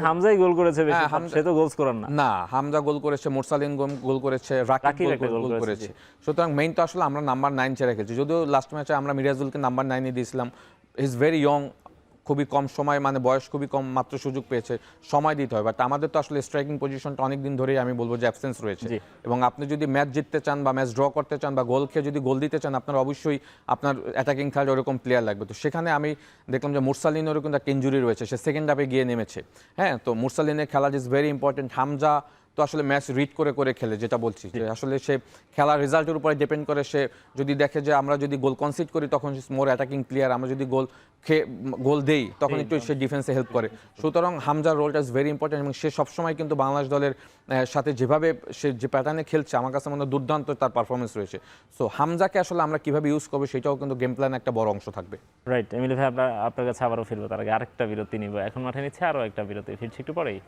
হামজাই গোল করেছে বেশি, সে তো গোল স্কোরার না। না, হামজা গোল করেছে, মোরসালিন গোল করেছে, রাকিব গোল করেছে। সুতরাং মেইন তো আসলে আমরা নাম্বার 9 ছেড়ে খেলছি। যদিও লাস্ট ম্যাচে আমরা মিরাজুলকে নাম্বার 9 দিয়েছিলাম, ইজ ভেরি ইয়ং, খুবই কম সময়, মানে বয়স খুবই কম, মাত্র সুযোগ পেয়েছে, সময় দিতে হয়। বাট আমাদের তো আসলে স্ট্রাইকিং পজিশনটা অনেক দিন ধরেই আমি বলবো যে অ্যাবসেন্স রয়েছে। এবং আপনি যদি ম্যাচ জিততে চান বা ম্যাচ ড্র করতে চান বা গোল খেয়ে যদি গোল দিতে চান, আপনার অবশ্যই আপনার অ্যাটাকিং থার্ড ওরকম প্লেয়ার লাগবে। তো সেখানে আমি দেখলাম যে মুরসালিনেরও কিন্তু একটা ইনজুরি রয়েছে, সে সেকেন্ড হাফে গিয়ে নেমেছে, হ্যাঁ। তো মুরসালিনের খেলা ইজ ভেরি ইম্পর্টেন্ট। হামজা তো আসলে ম্যাচ রিড করে খেলে, যেটা বলছি যে আসলে সে খেলার রেজাল্টের উপরে ডিপেন্ড করে। সে যদি দেখে যে আমরা যদি গোল কনসিড করি তখন মোর অ্যাটাকিং প্লেয়ার, আমরা যদি গোল দেই তখন একটু সে ডিফেন্সে হেল্প করে। সুতরাং হামজার রোলটা ইজ ভেরি ইম্পর্টেন্ট। এবং সে সবসময় কিন্তু বাংলাদেশ দলের সাথে যেভাবে সে যে প্যাটার্নে খেলছে, আমার কাছে মনে হয় দুর্দান্ত তার পারফরমেন্স রয়েছে। সো হামজাকে আসলে আমরা কিভাবে ইউজ করবো সেটাও কিন্তু গেম প্ল্যান একটা বড় অংশ থাকবে। রাইট, এমিলি ভাই আপনার কাছে আবারও ফিরবো, তার আগে আরেকটা বিরতি নিব। এখন মাঠে নিচ্ছে আরও একটা বিরতি, ফিরছি একটু পরেই।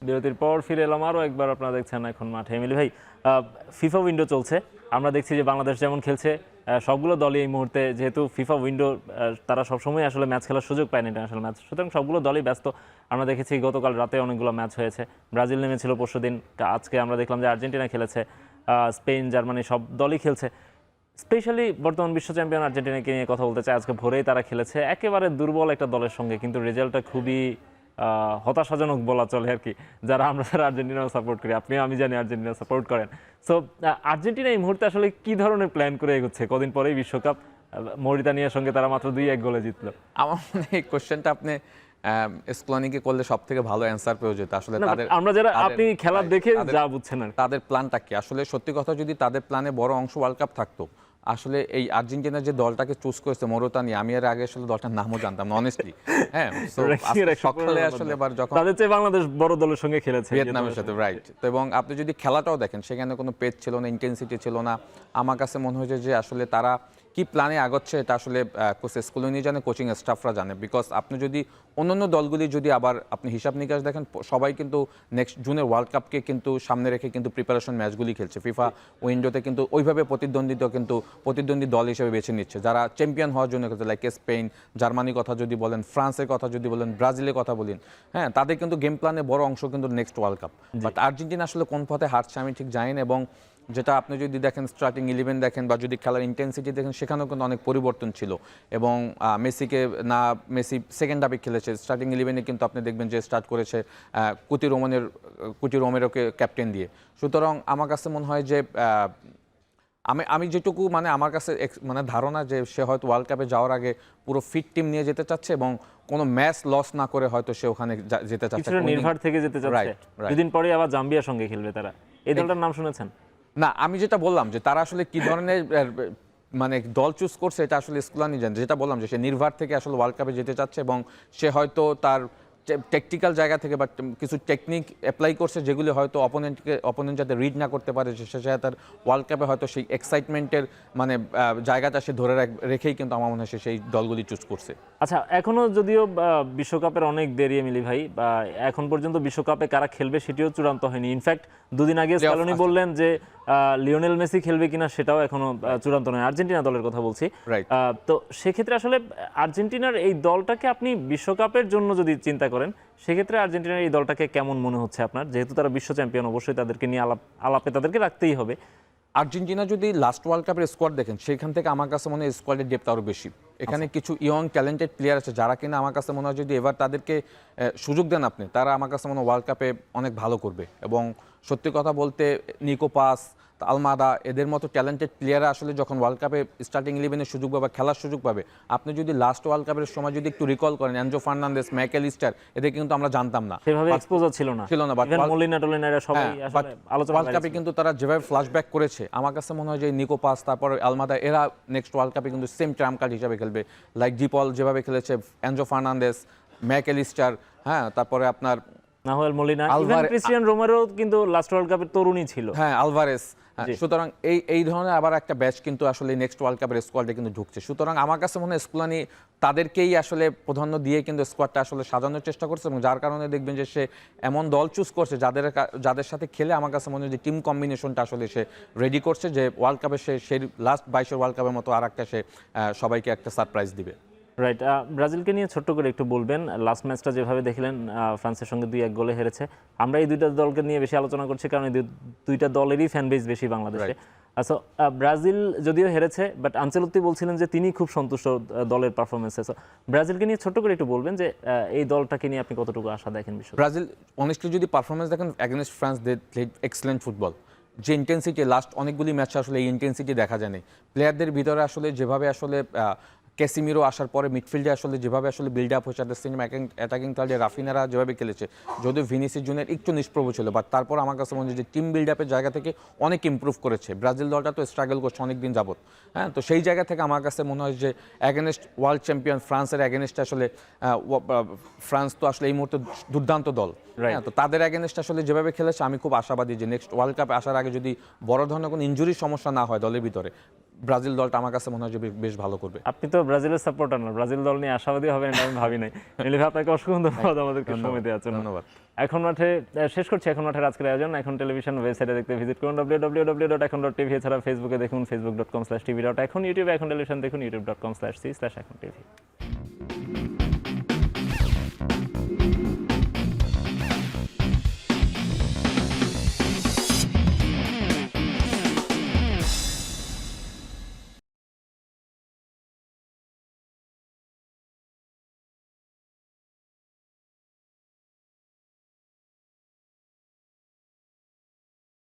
বিরতির পর ফিরে এলাম আরও একবার, আপনারা দেখছেন এখন মাঠে। এমিলি ভাই, ফিফা উইন্ডো চলছে, আমরা দেখছি যে বাংলাদেশ যেমন খেলছে, সবগুলো দলই এই মুহূর্তে, যেহেতু ফিফা উইন্ডো তারা সবসময় আসলে ম্যাচ খেলার সুযোগ পায় না, ইন্টারন্যাশনাল ম্যাচ, সুতরাং সবগুলো দলই ব্যস্ত। আমরা দেখেছি গতকাল রাতে অনেকগুলো ম্যাচ হয়েছে, ব্রাজিল নেমেছিল পরশুদিন, আজকে আমরা দেখলাম যে আর্জেন্টিনা খেলেছে, স্পেন, জার্মানি সব দলই খেলছে। স্পেশালি বর্তমান বিশ্ব চ্যাম্পিয়ন আর্জেন্টিনাকে নিয়ে কথা বলতে চাই। আজকে ভোরেই তারা খেলেছে একেবারে দুর্বল একটা দলের সঙ্গে, কিন্তু রেজাল্টটা খুবই হতাশাজনক বলা চলে আর কি, যারা আমরা আর্জেন্টিনাও সাপোর্ট করি। আপনিও আমি জানি আর্জেন্টিনা সাপোর্ট করেন। সো আর্জেন্টিনা এই মুহূর্তে আসলে কি ধরনের প্ল্যান করে এগোচ্ছে? কদিন পরেই বিশ্বকাপ, মরিতানিয়ার সঙ্গে তারা মাত্র 2-1 গোলে জিতলো। আমার মনে হয় এই কোশ্চেনটা আপনি স্কোয়ানিকে করলে সব থেকে ভালো অ্যান্সার পেয়ে যেত। আসলে আমরা যারা আপনি খেলা দেখে যা বুঝছেন তাদের প্ল্যানটা কি, আসলে সত্যি কথা যদি তাদের প্ল্যানে বড় অংশ ওয়ার্ল্ড কাপ থাকতো, আসলে এই আর্জেন্টিনা যে দলটাকে চুজ করেছে মরুতানি, আমি এর আগে আসলে দলটার নামও জানতাম না অনেস্টলি, হ্যাঁ। সকালে আসলে এবার যখন তাদের চেয়ে বাংলাদেশ বড় দলের সঙ্গে খেলেছে ভিয়েতনামের সাথে, রাইট। তো এবং আপনি যদি খেলাটাও দেখেন, সেখানে কোনো পেচ ছিল না, ইন্টেন্সিটি ছিল না। আমার কাছে মনে হয়েছে যে আসলে তারা কি প্ল্যানে আগোচ্ছে এটা আসলে কোচ স্কুলনি জানে, কোচিং স্টাফরা জানে। বিকজ আপনি যদি অন্যান্য দলগুলি যদি আবার আপনি হিসাব নিকাশ দেখেন, সবাই কিন্তু নেক্সট জুনের ওয়ার্ল্ড কাপকে কিন্তু সামনে রেখে কিন্তু প্রিপারেশন ম্যাচগুলি খেলছে। ফিফা উইন্ডোতে কিন্তু ওইভাবে প্রতিদ্বন্দ্বী দল হিসেবে বেছে নিচ্ছে যারা চ্যাম্পিয়ন হওয়ার জন্য খেলছে, লাইক স্পেন, জার্মানির কথা যদি বলেন, ফ্রান্সের কথা যদি বলেন, ব্রাজিলের কথা বলেন, হ্যাঁ, তাদের কিন্তু গেম প্ল্যানে বড় অংশ কিন্তু next world cup. But Argentina আসলে কোন পথে হারছে আমি ঠিক জানি না। এবং যেটা আপনি যদি দেখেন স্টার্টিং 11 দেখেন বা যদি খেলার ইন্টেন্সিটি দেখেন, সেখানেও কিন্তু অনেক পরিবর্তন ছিল। এবং মেসি সেকেন্ড হাফে খেলেছে, স্টার্টিং 11-এ কিন্তু আপনি দেখবেন যে স্টার্ট করেছে কুতি রোমেরোকে ক্যাপ্টেন দিয়ে। সুতরাং আমার কাছে মনে হয় যে আমি যেটুকু মানে আমার কাছে মানে ধারণা যে সে হয়তো ওয়ার্ল্ড কাপে যাওয়ার আগে পুরো ফিট টিম নিয়ে যেতে চাচ্ছে এবং কোনো ম্যাচ লস না করে হয়তো সে ওখানে যেতে চাচ্ছে, কিছুটা নির্ভর থেকে যেতে চাচ্ছে। দুদিন পরে আবার জাম্বিয়ার সঙ্গে খেলবে তারা, এই দলটার নাম শুনেছেন? না, আমি যেটা বললাম যে তারা আসলে কি ধরনের মানে দল চুজ করছে এটা আসলে স্কুলানি জানে, যেটা বললাম যে সে নির্ভার থেকে আসলে ওয়ার্ল্ড কাপে যেতে চাচ্ছে এবং সে হয়তো তার টেকনিক্যাল জায়গা থেকে বা কিছু টেকনিক অ্যাপ্লাই করছে যেগুলি হয়তো অপোনেন্ট যাতে রিড না করতে পারে, সে তার ওয়ার্ল্ড কাপে হয়তো সেই এক্সাইটমেন্টের মানে জায়গাটা সে ধরে রেখেই কিন্তু আমার মনে হয় সে সেই দলগুলি চুজ করছে। আচ্ছা, এখনো যদিও বিশ্বকাপের অনেক দেরি মিলি ভাই, বা এখন পর্যন্ত বিশ্বকাপে কারা খেলবে সেটিও চূড়ান্ত হয়নি। ইনফ্যাক্ট দুদিন আগে স্ক্যালোনি বললেন যে লিওনেল মেসি খেলবে কিনা সেটাও এখনো চূড়ান্ত নয়, আর্জেন্টিনা দলের কথা বলছি। Right. তো সেক্ষেত্রে আসলে আর্জেন্টিনার এই দলটাকে আপনি বিশ্বকাপের জন্য যদি চিন্তা করেন, সেক্ষেত্রে আর্জেন্টিনার এই দলটাকে কেমন মনে হচ্ছে আপনার? যেহেতু তারা বিশ্ব চ্যাম্পিয়ন, অবশ্যই তাদেরকে নিয়ে আলাপে তাদেরকে রাখতেই হবে। আর্জেন্টিনা যদি লাস্ট ওয়ার্ল্ড কাপের স্কোয়াড দেখেন, সেখান থেকে আমার কাছে মনে হয় স্কোয়াডের ডেপথ আরও বেশি। এখানে কিছু ইয়ং ট্যালেন্টেড প্লেয়ার আছে যারা কিনা আমার কাছে মনে হয় যদি এবার তাদেরকে সুযোগ দেন আপনি, তারা আমার কাছে মনে হয় ওয়ার্ল্ড কাপে অনেক ভালো করবে। এবং সত্যি কথা বলতে নিকো পাস, আলমাদা, এদের মতো ট্যালেন্টেড প্লেয়াররা আসলে যখন ওয়ার্ল্ড কাপে স্টার্টিং ইলেভেনের সুযোগ পাবে, খেলার সুযোগ পাবে, আপনি যদি লাস্ট ওয়ার্ল্ড কাপের সময় যদি একটু রিকল করেন, অ্যানজো ফার্নান্দেস, ম্যাকেলিস্টার, এদের কিন্তু আমরা জানতাম না, সেভাবে এক্সপোজার ছিল না। বাট মলিনা টলিনা এরা সবাই আসলে আলোচনা ওয়ার্ল্ড কাপে কিন্তু তারা যেভাবে ফ্ল্যাশব্যাক করেছে, আমার কাছে মনে হয় যে নিকো পাস, তারপর আলমাদা, এরা নেক্সট ওয়ার্ল্ড কাপে কিন্তু সেম ট্রাম্প কার্ড হিসাবে খেলবে। লাইক ডিপল যেভাবে খেলেছে, অ্যানজো ফার্নান্দেস, ম্যাকেলিস্টার, হ্যাঁ, তারপরে আপনার Nahuel Molina, even Cristian Romero কিন্তু লাস্ট ওয়ার্ল্ড কাপের তরুণই ছিল। হ্যাঁ, আলভারেস। সুতরাং এই ধরনের আবার একটা ব্যাচ কিন্তু আসলে নেক্সট ওয়ার্ল্ড কাপের স্কোয়াডে কিন্তু ঢুকছে। সুতরাং আমার কাছে মনে হয় স্কুলানি তাদেরকেই আসলে প্রাধান্য দিয়ে কিন্তু স্কোয়াডটা আসলে সাজানোর চেষ্টা করছে, এবং যার কারণে দেখবেন যে সে এমন দল চুজ করছে যাদের সাথে খেলে আমার কাছে মনে হয় যে টিম কম্বিনেশনটা আসলে সে রেডি করছে, যে ওয়ার্ল্ড কাপে সে সেই লাস্ট 22 ওয়ার্ল্ড কাপের মতো আর একটা সে সবাইকে একটা সারপ্রাইজ দিবে। রাইট। ব্রাজিলকে নিয়ে ছোট্ট করে একটু বলবেন, লাস্ট ম্যাচটা যেভাবে দেখলেন ফ্রান্সের সঙ্গে 2-1 গোলে হেরেছে। আমরা এই দুইটা দলকে নিয়ে বেশি আলোচনা করছি কারণ এই দুইটা দলেরই ফ্যান বেস বেশি বাংলাদেশে। সো ব্রাজিল যদিও হেরেছে, বাট আনচেলত্তি বলছিলেন যে তিনি খুব সন্তুষ্ট দলের পারফরমেন্সে। সো ব্রাজিলকে নিয়ে ছোট্ট করে একটু বলবেন যে এই দলটাকে নিয়ে আপনি কতটুকু আশা দেখেন বিশ্ব? ব্রাজিল অনেস্টলি যদি পারফরমেন্স দেখেন against France, they played excellent football. যে ইন্টেন্সিটি লাস্ট অনেকগুলি ম্যাচে আসলে এই ইন্টেন্সিটি দেখা যায়নি প্লেয়ারদের ভিতরে, আসলে যেভাবে আসলে ক্যাসিমিরো আসার পরে মিডফিল্ডে আসলে যেভাবে আসলে বিল্ড আপ হয়েছে, অ্যাটাকিং থার্ডে রাফিনারা যেভাবে খেলেছে, যদিও ভিনিসিয়াস জুনিয়র একটু নিষ্প্রভ ছিল, বাট তারপর আমার কাছে মনে হয় যে টিম বিল্ড আপের জায়গা থেকে অনেক ইম্প্রুভ করেছে। ব্রাজিল দলটা তো স্ট্রাগল করছে অনেক দিন যাবত, হ্যাঁ, তো সেই জায়গা থেকে আমার কাছে মনে হয় যে অ্যাগেনস্ট ওয়ার্ল্ড চ্যাম্পিয়ন ফ্রান্সের অ্যাগেনস্টে আসলে ফ্রান্স তো আসলে এই মুহূর্তে দুর্দান্ত দল, হ্যাঁ, তো তাদের অ্যাগেনস্ট আসলে যেভাবে খেলেছে আমি খুব আশাবাদী যে নেক্সট ওয়ার্ল্ড কাপে আসার আগে যদি বড় ধরনের কোনো ইনজুরির সমস্যা না হয় দলের ভিতরে, ব্রাজিল দলটা আমার কাছে মনে হয় যে বেশ ভালো করবে। আপনি তো ব্রাজিলের সাপোর্টার না, ব্রাজিল দল নিয়ে আশাবাদী হবেন এটা আমি ভাবি নাই। মিলিভাই, আপনাকে অসংখ্য ধন্যবাদ আমাদেরকে সময় দেওয়ার জন্য। ধন্যবাদ। এখন মাঠে শেষ করছি এখন মাঠের আজকের আয়োজন। এখন টেলিভিশন ওয়েবসাইটে দেখতে ভিজিট করুন www.ekhon.tv, এছাড়া ফেসবুকে দেখুন facebook.com/tv.ekhon, ইউটিউবে এখন টেলিভিশন দেখুন youtube.com/c/ekhon tv।